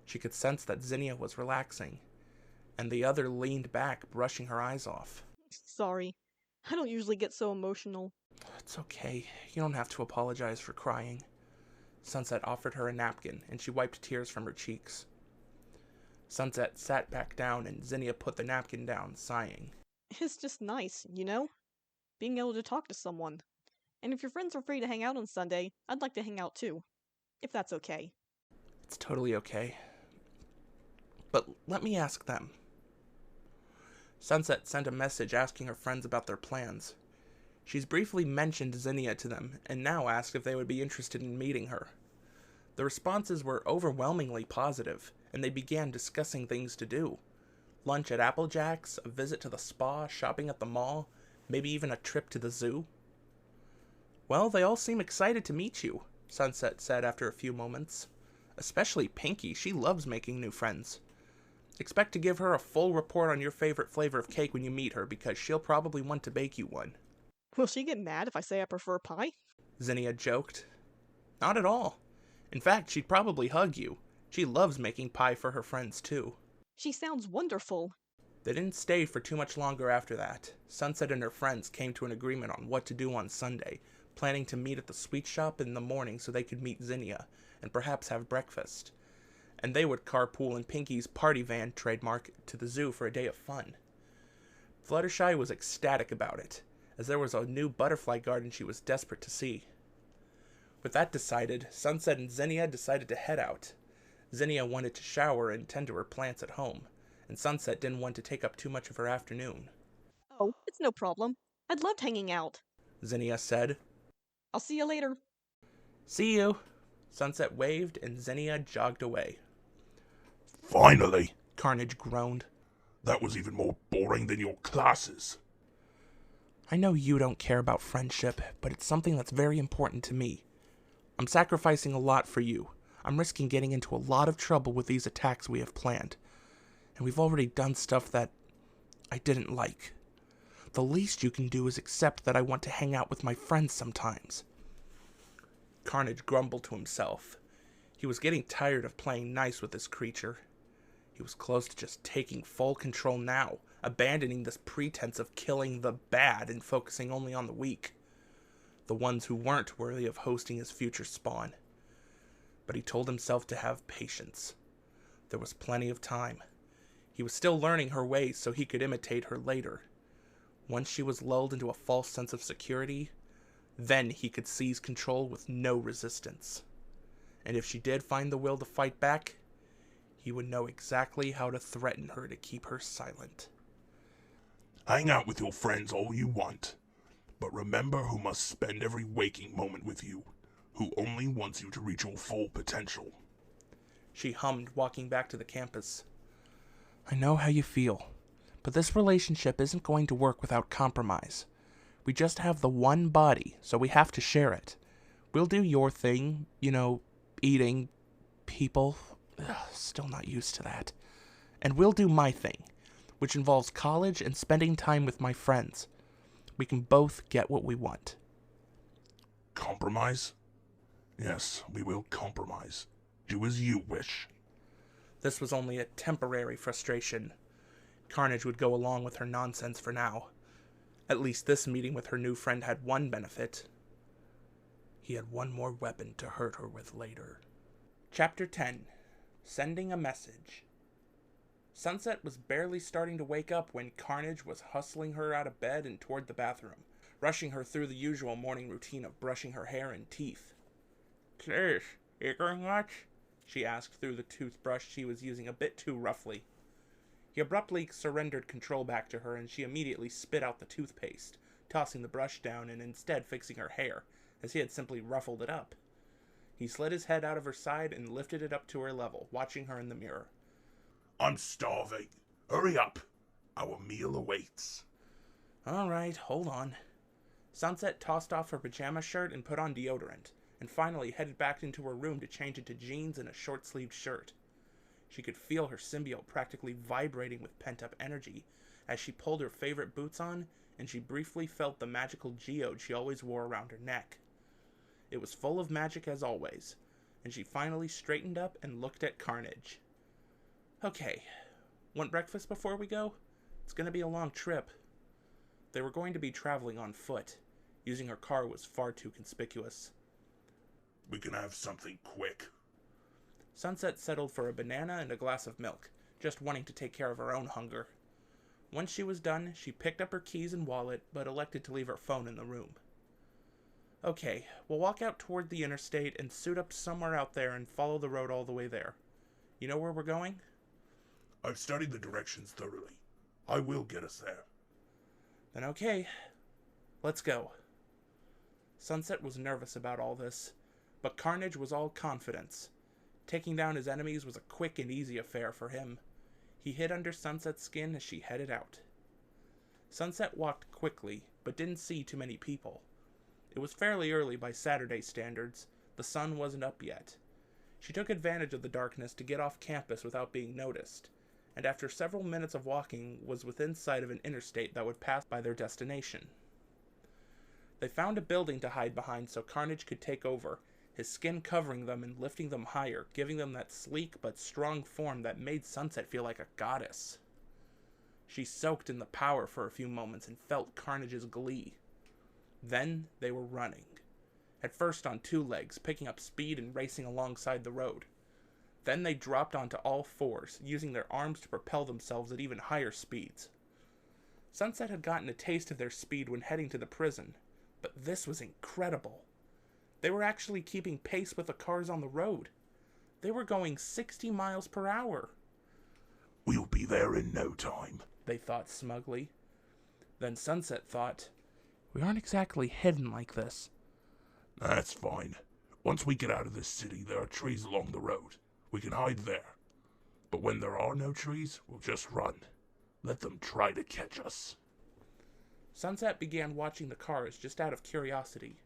She could sense that Zinnia was relaxing, and the other leaned back, brushing her eyes off. Sorry. I don't usually get so emotional. "It's okay. You don't have to apologize for crying." Sunset offered her a napkin, and she wiped tears from her cheeks. Sunset sat back down, and Zinnia put the napkin down, sighing. It's just nice, you know? Being able to talk to someone. And if your friends are free to hang out on Sunday, I'd like to hang out too. If that's okay. "It's totally okay. But let me ask them." Sunset sent a message asking her friends about their plans. She's briefly mentioned Zinnia to them, and now asked if they would be interested in meeting her. The responses were overwhelmingly positive, and they began discussing things to do. Lunch at Applejack's, a visit to the spa, shopping at the mall, maybe even a trip to the zoo. "Well, they all seem excited to meet you," Sunset said after a few moments. "Especially Pinky, she loves making new friends. Expect to give her a full report on your favorite flavor of cake when you meet her, because she'll probably want to bake you one. Will she get mad if I say I prefer pie? Zinnia joked. Not at all. In fact, she'd probably hug you. She loves making pie for her friends, too. She sounds wonderful. They didn't stay for too much longer after that. Sunset and her friends came to an agreement on what to do on Sunday, planning to meet at the sweet shop in the morning so they could meet Zinnia, and perhaps have breakfast. And they would carpool in Pinky's party van, trademark, to the zoo for a day of fun. Fluttershy was ecstatic about it, as there was a new butterfly garden she was desperate to see. With that decided, Sunset and Zinnia decided to head out. Zinnia wanted to shower and tend to her plants at home, and Sunset didn't want to take up too much of her afternoon. Oh, it's no problem. I'd loved hanging out. Zinnia said. I'll see you later. See you. Sunset waved and Zinnia jogged away. Finally! Carnage groaned. That was even more boring than your classes. I know you don't care about friendship, but it's something that's very important to me. I'm sacrificing a lot for you. I'm risking getting into a lot of trouble with these attacks we have planned. And we've already done stuff that I didn't like. The least you can do is accept that I want to hang out with my friends sometimes. Carnage grumbled to himself. He was getting tired of playing nice with this creature. He was close to just taking full control now, abandoning this pretense of killing the bad and focusing only on the weak. The ones who weren't worthy of hosting his future spawn. But he told himself to have patience. There was plenty of time. He was still learning her ways so he could imitate her later. Once she was lulled into a false sense of security, then he could seize control with no resistance. And if she did find the will to fight back, he would know exactly how to threaten her to keep her silent. Hang out with your friends all you want, but remember who must spend every waking moment with you, who only wants you to reach your full potential. She hummed, walking back to the campus. I know how you feel, but this relationship isn't going to work without compromise. We just have the one body, so we have to share it. We'll do your thing, eating people. Ugh, still not used to that. And we'll do my thing, which involves college and spending time with my friends. We can both get what we want. Compromise? Yes, we will compromise. Do as you wish. This was only a temporary frustration. Carnage would go along with her nonsense for now. At least this meeting with her new friend had one benefit. He had one more weapon to hurt her with later. Chapter 10. Sending a Message. Sunset was barely starting to wake up when Carnage was hustling her out of bed and toward the bathroom, rushing her through the usual morning routine of brushing her hair and teeth. Sis, eating much? She asked through the toothbrush she was using a bit too roughly. He abruptly surrendered control back to her, and she immediately spit out the toothpaste, tossing the brush down and instead fixing her hair, as he had simply ruffled it up. He slid his head out of her side and lifted it up to her level, watching her in the mirror. I'm starving. Hurry up. Our meal awaits. All right, hold on. Sunset tossed off her pajama shirt and put on deodorant, and finally headed back into her room to change into jeans and a short-sleeved shirt. She could feel her symbiote practically vibrating with pent-up energy as she pulled her favorite boots on, and she briefly felt the magical geode she always wore around her neck. It was full of magic as always, and she finally straightened up and looked at Carnage. Okay, want breakfast before we go? It's going to be a long trip. They were going to be traveling on foot. Using her car was far too conspicuous. We can have something quick. Sunset settled for a banana and a glass of milk, just wanting to take care of her own hunger. Once she was done, she picked up her keys and wallet, but elected to leave her phone in the room. Okay, we'll walk out toward the interstate and suit up somewhere out there and follow the road all the way there. You know where we're going? I've studied the directions thoroughly. I will get us there. Then okay, let's go. Sunset was nervous about all this, but Carnage was all confidence. Taking down his enemies was a quick and easy affair for him. He hid under Sunset's skin as she headed out. Sunset walked quickly, but didn't see too many people. It was fairly early by Saturday standards. The sun wasn't up yet. She took advantage of the darkness to get off campus without being noticed, and after several minutes of walking was within sight of an interstate that would pass by their destination. They found a building to hide behind so Carnage could take over, his skin covering them and lifting them higher, giving them that sleek but strong form that made Sunset feel like a goddess. She soaked in the power for a few moments and felt Carnage's glee. Then they were running. At first on two legs, picking up speed and racing alongside the road. Then they dropped onto all fours, using their arms to propel themselves at even higher speeds. Sunset had gotten a taste of their speed when heading to the prison, but this was incredible. They were actually keeping pace with the cars on the road. They were going 60 miles per hour. We'll be there in no time, they thought smugly. Then Sunset thought, we aren't exactly hidden like this. That's fine. Once we get out of this city, there are trees along the road. We can hide there. But when there are no trees, we'll just run. Let them try to catch us. Sunset began watching the cars just out of curiosity.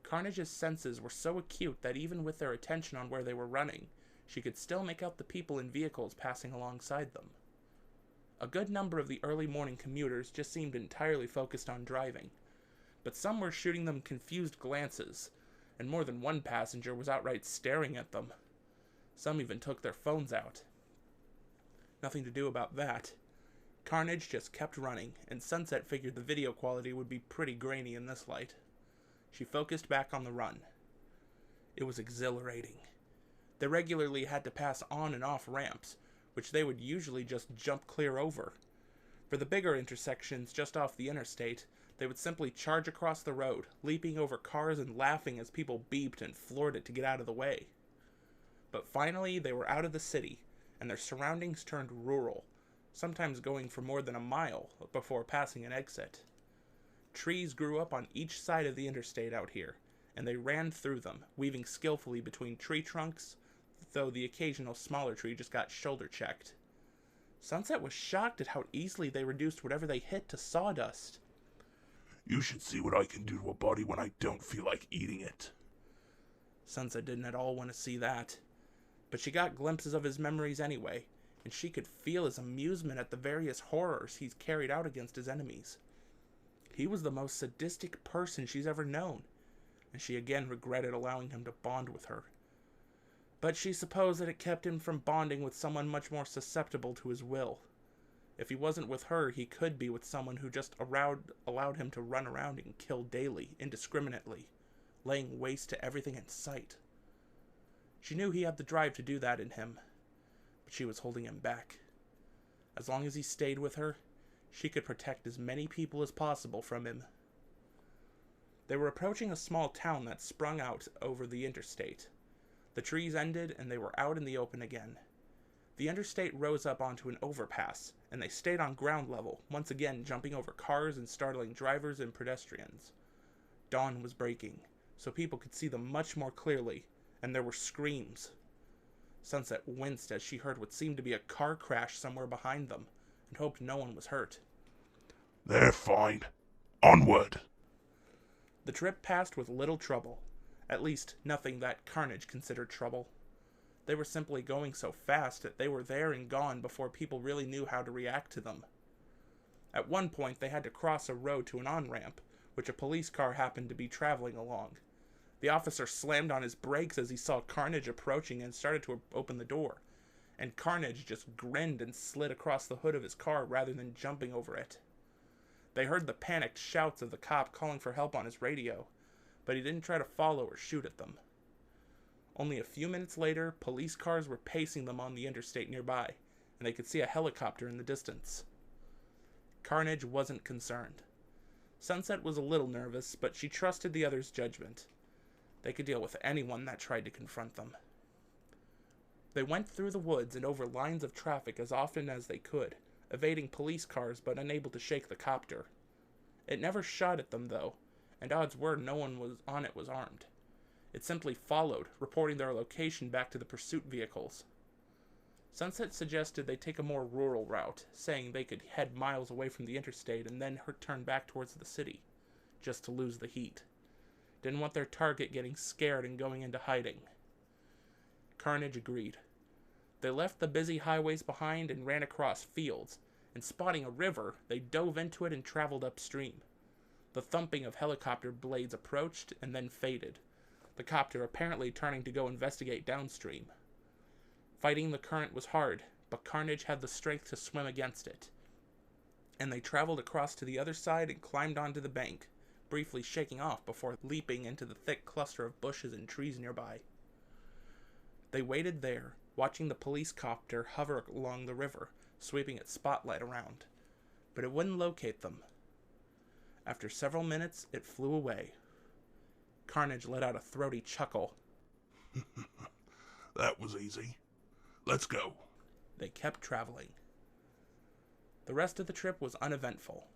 Carnage's senses were so acute that even with their attention on where they were running, she could still make out the people in vehicles passing alongside them. A good number of the early morning commuters just seemed entirely focused on driving, but some were shooting them confused glances, and more than one passenger was outright staring at them. Some even took their phones out. Nothing to do about that. Carnage just kept running, and Sunset figured the video quality would be pretty grainy in this light. She focused back on the run. It was exhilarating. They regularly had to pass on and off ramps, which they would usually just jump clear over. For the bigger intersections just off the interstate, they would simply charge across the road, leaping over cars and laughing as people beeped and floored it to get out of the way. But finally, they were out of the city, and their surroundings turned rural, sometimes going for more than a mile before passing an exit. Trees grew up on each side of the interstate out here, and they ran through them, weaving skillfully between tree trunks, though the occasional smaller tree just got shoulder-checked. Sunset was shocked at how easily they reduced whatever they hit to sawdust. You should see what I can do to a body when I don't feel like eating it. Sunset didn't at all want to see that, but she got glimpses of his memories anyway, and she could feel his amusement at the various horrors he's carried out against his enemies. He was the most sadistic person she's ever known, and she again regretted allowing him to bond with her. But she supposed that it kept him from bonding with someone much more susceptible to his will. If he wasn't with her, he could be with someone who just allowed him to run around and kill daily, indiscriminately, laying waste to everything in sight. She knew he had the drive to do that in him, but she was holding him back. As long as he stayed with her, she could protect as many people as possible from him. They were approaching a small town that sprung out over the interstate. The trees ended, and they were out in the open again. The interstate rose up onto an overpass, and they stayed on ground level, once again jumping over cars and startling drivers and pedestrians. Dawn was breaking, so people could see them much more clearly, and there were screams. Sunset winced as she heard what seemed to be a car crash somewhere behind them, and hoped no one was hurt. They're fine. Onward! The trip passed with little trouble. At least, nothing that Carnage considered trouble. They were simply going so fast that they were there and gone before people really knew how to react to them. At one point, they had to cross a road to an on-ramp, which a police car happened to be traveling along. The officer slammed on his brakes as he saw Carnage approaching and started to open the door, and Carnage just grinned and slid across the hood of his car rather than jumping over it. They heard the panicked shouts of the cop calling for help on his radio, but he didn't try to follow or shoot at them. Only a few minutes later, police cars were pacing them on the interstate nearby, and they could see a helicopter in the distance. Carnage wasn't concerned. Sunset was a little nervous, but she trusted the others' judgment. They could deal with anyone that tried to confront them. They went through the woods and over lines of traffic as often as they could, evading police cars but unable to shake the copter. It never shot at them, though, and odds were no one on it was armed. It simply followed, reporting their location back to the pursuit vehicles. Sunset suggested they take a more rural route, saying they could head miles away from the interstate and then turn back towards the city, just to lose the heat. Didn't want their target getting scared and going into hiding. Carnage agreed. They left the busy highways behind and ran across fields, and spotting a river, they dove into it and traveled upstream. The thumping of helicopter blades approached and then faded, the copter apparently turning to go investigate downstream. Fighting the current was hard, but Carnage had the strength to swim against it, and they traveled across to the other side and climbed onto the bank, briefly shaking off before leaping into the thick cluster of bushes and trees nearby. They waited there, watching the police copter hover along the river, sweeping its spotlight around, but it wouldn't locate them. After several minutes, it flew away. Carnage let out a throaty chuckle. That was easy. Let's go. They kept traveling. The rest of the trip was uneventful.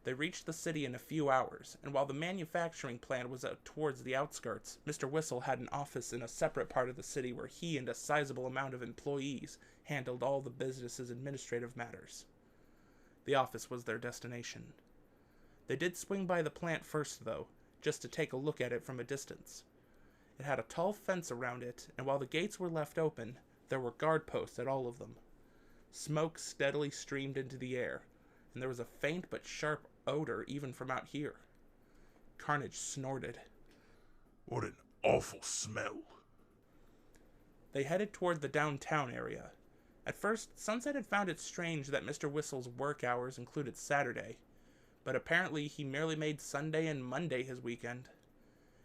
They reached the city in a few hours, and while the manufacturing plant was out towards the outskirts, Mr. Whistle had an office in a separate part of the city where he and a sizable amount of employees handled all the business's administrative matters. The office was their destination. They did swing by the plant first, though, just to take a look at it from a distance. It had a tall fence around it, and while the gates were left open, there were guard posts at all of them. Smoke steadily streamed into the air, and there was a faint but sharp odor even from out here. Carnage snorted. What an awful smell. They headed toward the downtown area. At first, Sunset had found it strange that Mr. Whistle's work hours included Saturday, but apparently he merely made Sunday and Monday his weekend.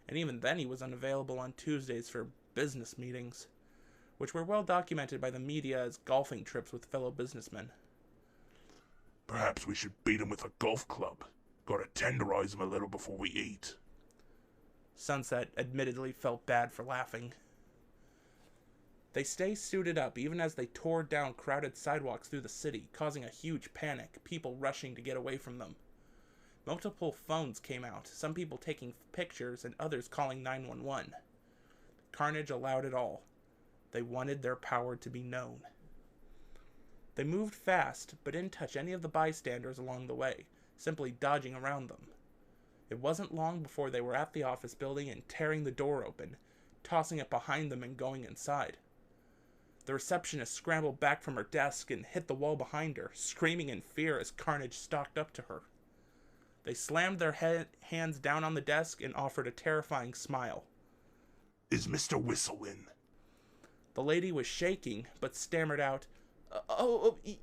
And even then he was unavailable on Tuesdays for business meetings, which were well documented by the media as golfing trips with fellow businessmen. Perhaps we should beat him with a golf club. Gotta tenderize him a little before we eat. Sunset admittedly felt bad for laughing. They stay suited up even as they tore down crowded sidewalks through the city, causing a huge panic, people rushing to get away from them. Multiple phones came out, some people taking pictures and others calling 911. Carnage allowed it all. They wanted their power to be known. They moved fast, but didn't touch any of the bystanders along the way, simply dodging around them. It wasn't long before they were at the office building and tearing the door open, tossing it behind them and going inside. The receptionist scrambled back from her desk and hit the wall behind her, screaming in fear as Carnage stalked up to her. They slammed their hands down on the desk and offered a terrifying smile. Is Mr. Whistle in? The lady was shaking, but stammered out,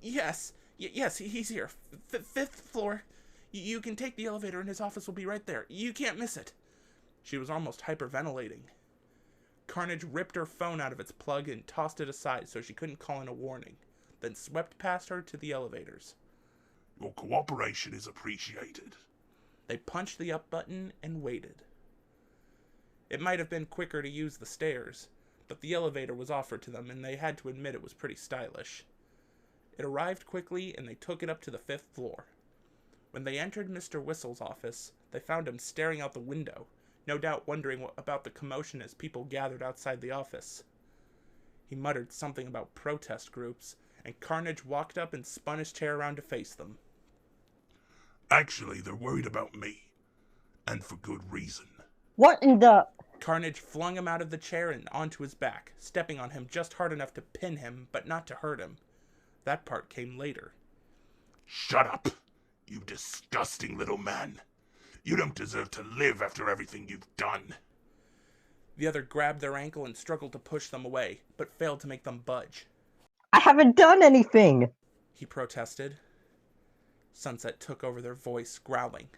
yes, he's here. Fifth floor. You can take the elevator and his office will be right there. You can't miss it. She was almost hyperventilating. Carnage ripped her phone out of its plug and tossed it aside so she couldn't call in a warning, then swept past her to the elevators. Your cooperation is appreciated. They punched the up button and waited. It might have been quicker to use the stairs, but the elevator was offered to them and they had to admit it was pretty stylish. It arrived quickly and they took it up to the 5th floor. When they entered Mr. Whistle's office, they found him staring out the window, no doubt wondering about the commotion as people gathered outside the office. He muttered something about protest groups, and Carnage walked up and spun his chair around to face them. Actually, they're worried about me. And for good reason. What in the... Carnage flung him out of the chair and onto his back, stepping on him just hard enough to pin him, but not to hurt him. That part came later. Shut up, you disgusting little man. You don't deserve to live after everything you've done. The other grabbed their ankle and struggled to push them away, but failed to make them budge. I haven't done anything! He protested. Sunset took over their voice, growling.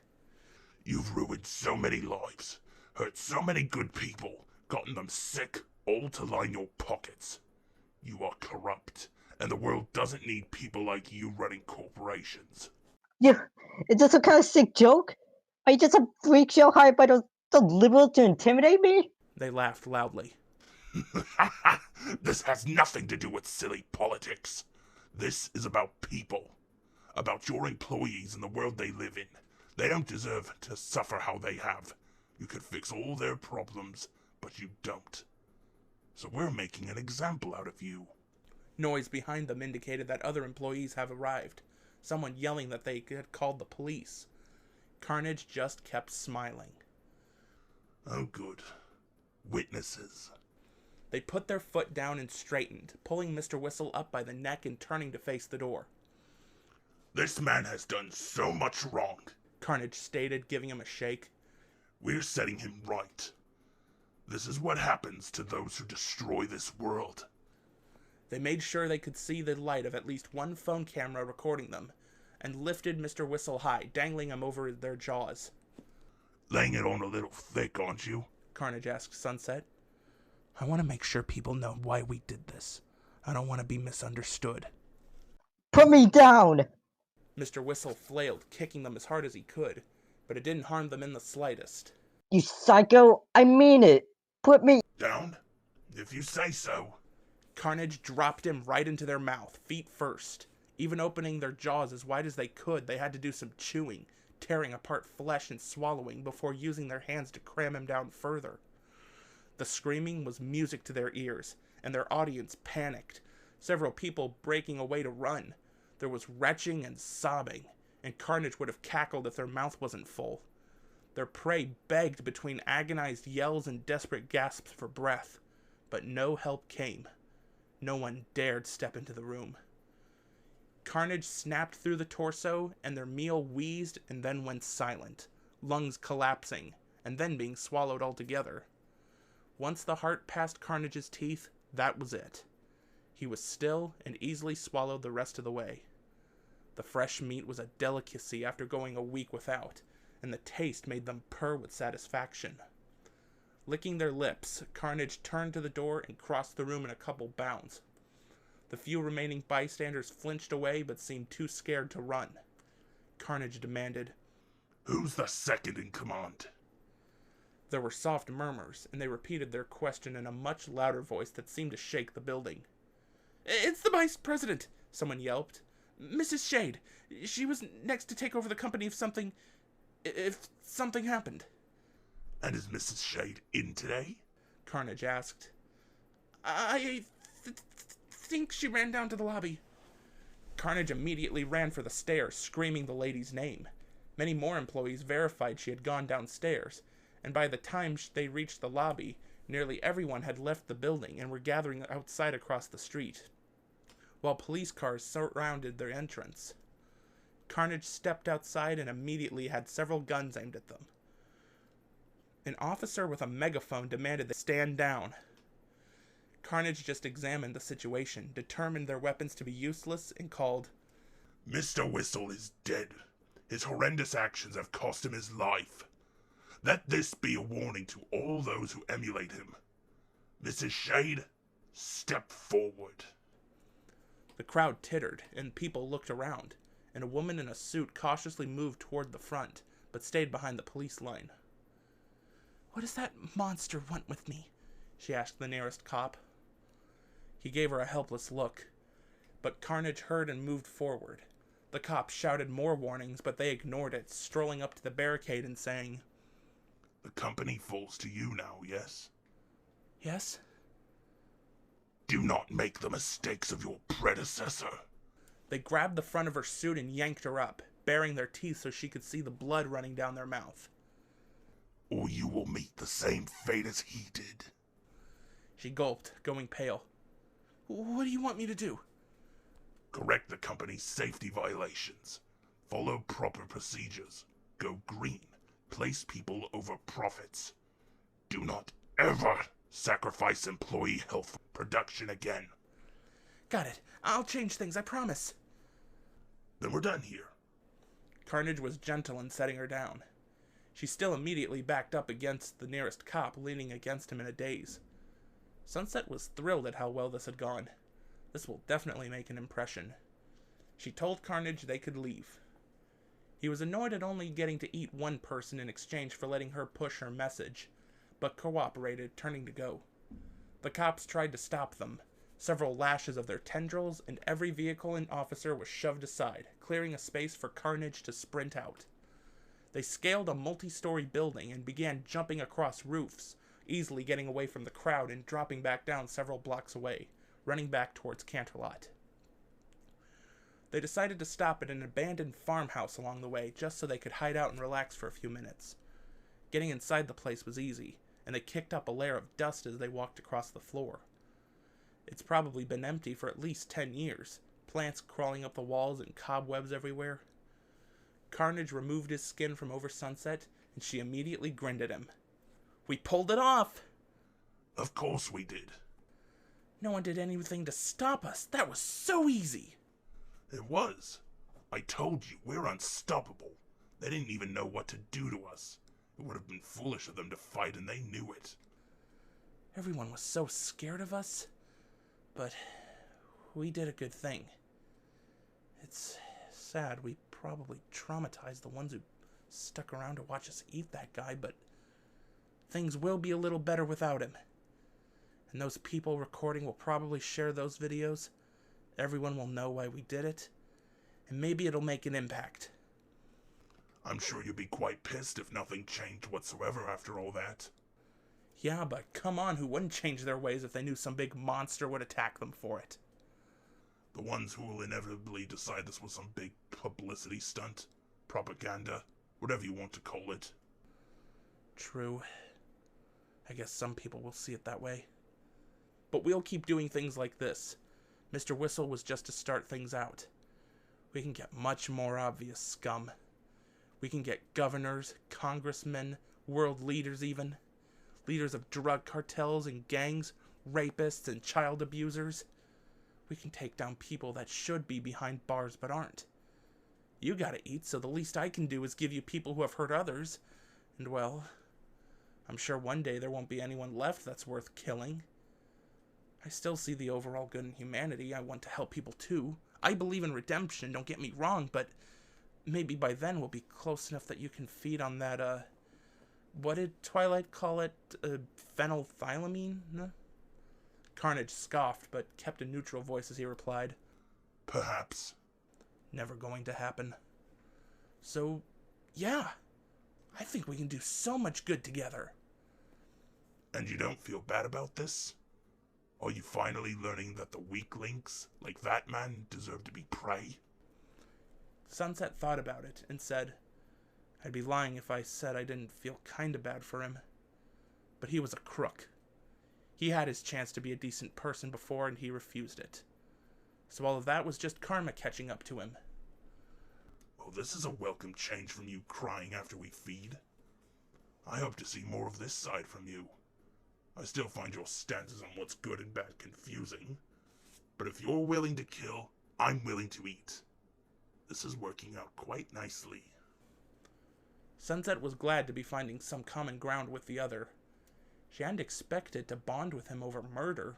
You've ruined so many lives, hurt so many good people, gotten them sick, all to line your pockets. You are corrupt, and the world doesn't need people like you running corporations. Yeah, is this some kind of sick joke? Are you just a freak show hired by the liberals to intimidate me? They laughed loudly. This has nothing to do with silly politics. This is about people. About your employees and the world they live in. They don't deserve to suffer how they have. You could fix all their problems, but you don't. So we're making an example out of you. Noise behind them indicated that other employees have arrived, someone yelling that they had called the police. Carnage just kept smiling. Oh, good. Witnesses. They put their foot down and straightened, pulling Mr. Whistle up by the neck and turning to face the door. This man has done so much wrong, Carnage stated, giving him a shake. We're setting him right. This is what happens to those who destroy this world. They made sure they could see the light of at least one phone camera recording them, and lifted Mr. Whistle high, dangling him over their jaws. Laying it on a little thick, aren't you? Carnage asked Sunset. I want to make sure people know why we did this. I don't want to be misunderstood. Put me down! Mr. Whistle flailed, kicking them as hard as he could, but it didn't harm them in the slightest. You psycho! I mean it! Put me down? If you say so. Carnage dropped him right into their mouth, feet first. Even opening their jaws as wide as they could, they had to do some chewing, tearing apart flesh and swallowing before using their hands to cram him down further. The screaming was music to their ears, and their audience panicked, several people breaking away to run. There was retching and sobbing, and Carnage would have cackled if their mouth wasn't full. Their prey begged between agonized yells and desperate gasps for breath, but no help came. No one dared step into the room. Carnage snapped through the torso, and their meal wheezed and then went silent, lungs collapsing, and then being swallowed altogether. Once the heart passed Carnage's teeth, that was it. He was still and easily swallowed the rest of the way. The fresh meat was a delicacy after going a week without, and the taste made them purr with satisfaction. Licking their lips, Carnage turned to the door and crossed the room in a couple bounds. The few remaining bystanders flinched away but seemed too scared to run. Carnage demanded, Who's the second in command? There were soft murmurs, and they repeated their question in a much louder voice that seemed to shake the building. It's the Vice President, someone yelped. Mrs. Shade. She was next to take over the company if something happened. And is Mrs. Shade in today? Carnage asked. I think she ran down to the lobby. Carnage immediately ran for the stairs, screaming the lady's name. Many more employees verified she had gone downstairs, and by the time they reached the lobby, nearly everyone had left the building and were gathering outside across the street, while police cars surrounded their entrance. Carnage stepped outside and immediately had several guns aimed at them. An officer with a megaphone demanded they stand down. Carnage just examined the situation, determined their weapons to be useless, and called, Mr. Whistle is dead. His horrendous actions have cost him his life. Let this be a warning to all those who emulate him. Mrs. Shade, step forward. The crowd tittered, and people looked around, and a woman in a suit cautiously moved toward the front, but stayed behind the police line. What does that monster want with me? She asked the nearest cop. He gave her a helpless look, but Carnage heard and moved forward. The cop shouted more warnings, but they ignored it, strolling up to the barricade and saying, The company falls to you now, yes? Yes? Do not make the mistakes of your predecessor. They grabbed the front of her suit and yanked her up, baring their teeth so she could see the blood running down their mouth. Or you will meet the same fate as he did. She gulped, going pale. What do you want me to do? Correct the company's safety violations. Follow proper procedures. Go green. Place people over profits. Do not ever sacrifice employee health for production again. Got it. I'll change things, I promise. Then we're done here. Carnage was gentle in setting her down. She still immediately backed up against the nearest cop, leaning against him in a daze. Sunset was thrilled at how well this had gone. This will definitely make an impression. She told Carnage they could leave. He was annoyed at only getting to eat one person in exchange for letting her push her message, but cooperated, turning to go. The cops tried to stop them. Several lashes of their tendrils, and every vehicle and officer was shoved aside, clearing a space for Carnage to sprint out. They scaled a multi-story building and began jumping across roofs, easily getting away from the crowd and dropping back down several blocks away, running back towards Canterlot. They decided to stop at an abandoned farmhouse along the way just so they could hide out and relax for a few minutes. Getting inside the place was easy, and they kicked up a layer of dust as they walked across the floor. It's probably been empty for at least 10 years, plants crawling up the walls and cobwebs everywhere. Carnage removed his skin from over Sunset, and she immediately grinned at him. "We pulled it off!" Of course we did. "No one did anything to stop us. That was so easy." It was. I told you, we're unstoppable. They didn't even know what to do to us. It would have been foolish of them to fight, and they knew it. Everyone was so scared of us, but we did a good thing. It's sad we probably traumatized the ones who stuck around to watch us eat that guy, but things will be a little better without him. And those people recording will probably share those videos. Everyone will know why we did it, and maybe it'll make an impact. I'm sure you'd be quite pissed if nothing changed whatsoever after all that. Yeah, but come on, who wouldn't change their ways if they knew some big monster would attack them for it? The ones who will inevitably decide this was some big publicity stunt, propaganda, whatever you want to call it. True. I guess some people will see it that way. But we'll keep doing things like this. Mr. Whistle was just to start things out. We can get much more obvious scum. We can get governors, congressmen, world leaders even. Leaders of drug cartels and gangs, rapists and child abusers. We can take down people that should be behind bars but aren't. You gotta eat, so the least I can do is give you people who have hurt others. And well, I'm sure one day there won't be anyone left that's worth killing. I still see the overall good in humanity. I want to help people too. I believe in redemption, don't get me wrong, but maybe by then we'll be close enough that you can feed on that, what did Twilight call it? Phenethylamine? No? Carnage scoffed, but kept a neutral voice as he replied, Perhaps. "Never going to happen." So, yeah, I think we can do so much good together. And you don't feel bad about this? Are you finally learning that the weaklings, like that man, deserve to be prey? Sunset thought about it and said, "I'd be lying if I said I didn't feel kinda bad for him. But he was a crook. He had his chance to be a decent person before and he refused it. So all of that was just karma catching up to him." Well, this is a welcome change from you crying after we feed. I hope to see more of this side from you. I still find your stances on what's good and bad confusing. But if you're willing to kill, I'm willing to eat. This is working out quite nicely. Sunset was glad to be finding some common ground with the other. She hadn't expected to bond with him over murder,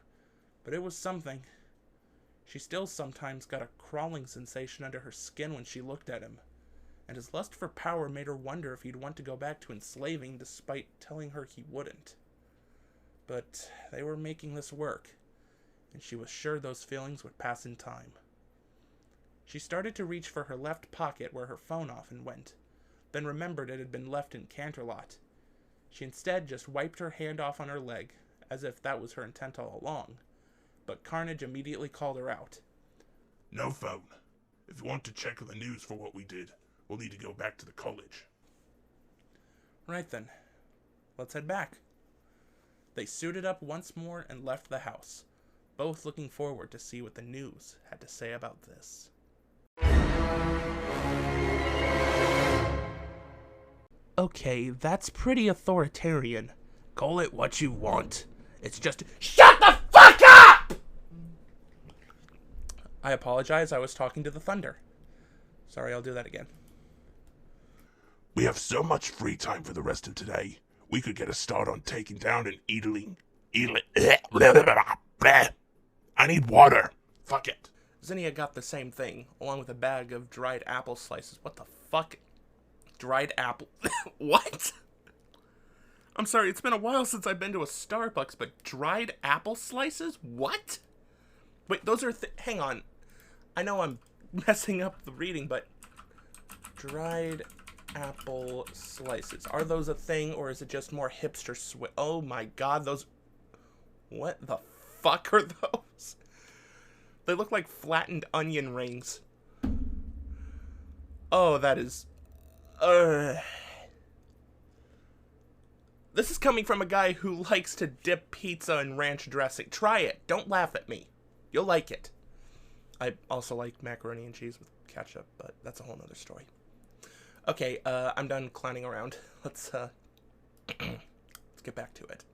but it was something. She still sometimes got a crawling sensation under her skin when she looked at him, and his lust for power made her wonder if he'd want to go back to enslaving despite telling her he wouldn't. But they were making this work, and she was sure those feelings would pass in time. She started to reach for her left pocket where her phone often went, then remembered it had been left in Canterlot. She instead just wiped her hand off on her leg, as if that was her intent all along, but Carnage immediately called her out. No phone. If you want to check the news for what we did, we'll need to go back to the college. Right then. Let's head back. They suited up once more and left the house, both looking forward to see what the news had to say about this. Okay, that's pretty authoritarian. Call it what you want. It's just SHUT THE FUCK UP! I apologize, I was talking to the thunder. Sorry, I'll do that again. We have so much free time for the rest of today. We could get a start on taking down and eating. I need water. Fuck it. Zinnia got the same thing, along with a bag of dried apple slices. What the fuck? Dried apple... What? I'm sorry, it's been a while since I've been to a Starbucks, but dried apple slices? What? Wait, those are... Hang on. I know I'm messing up the reading, but... Dried apple slices. Are those a thing, or is it just more hipster Oh my god, those... What the fuck are those? They look like flattened onion rings. Oh, that is... This is coming from a guy who likes to dip pizza in ranch dressing. Try it. Don't laugh at me. You'll like it. I also like macaroni and cheese with ketchup, but that's a whole nother story. Okay, I'm done clowning around. Let's get back to it.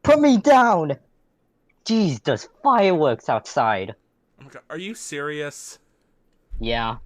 Put me down! Jeez, there's fireworks outside. Oh my God, are you serious? Yeah.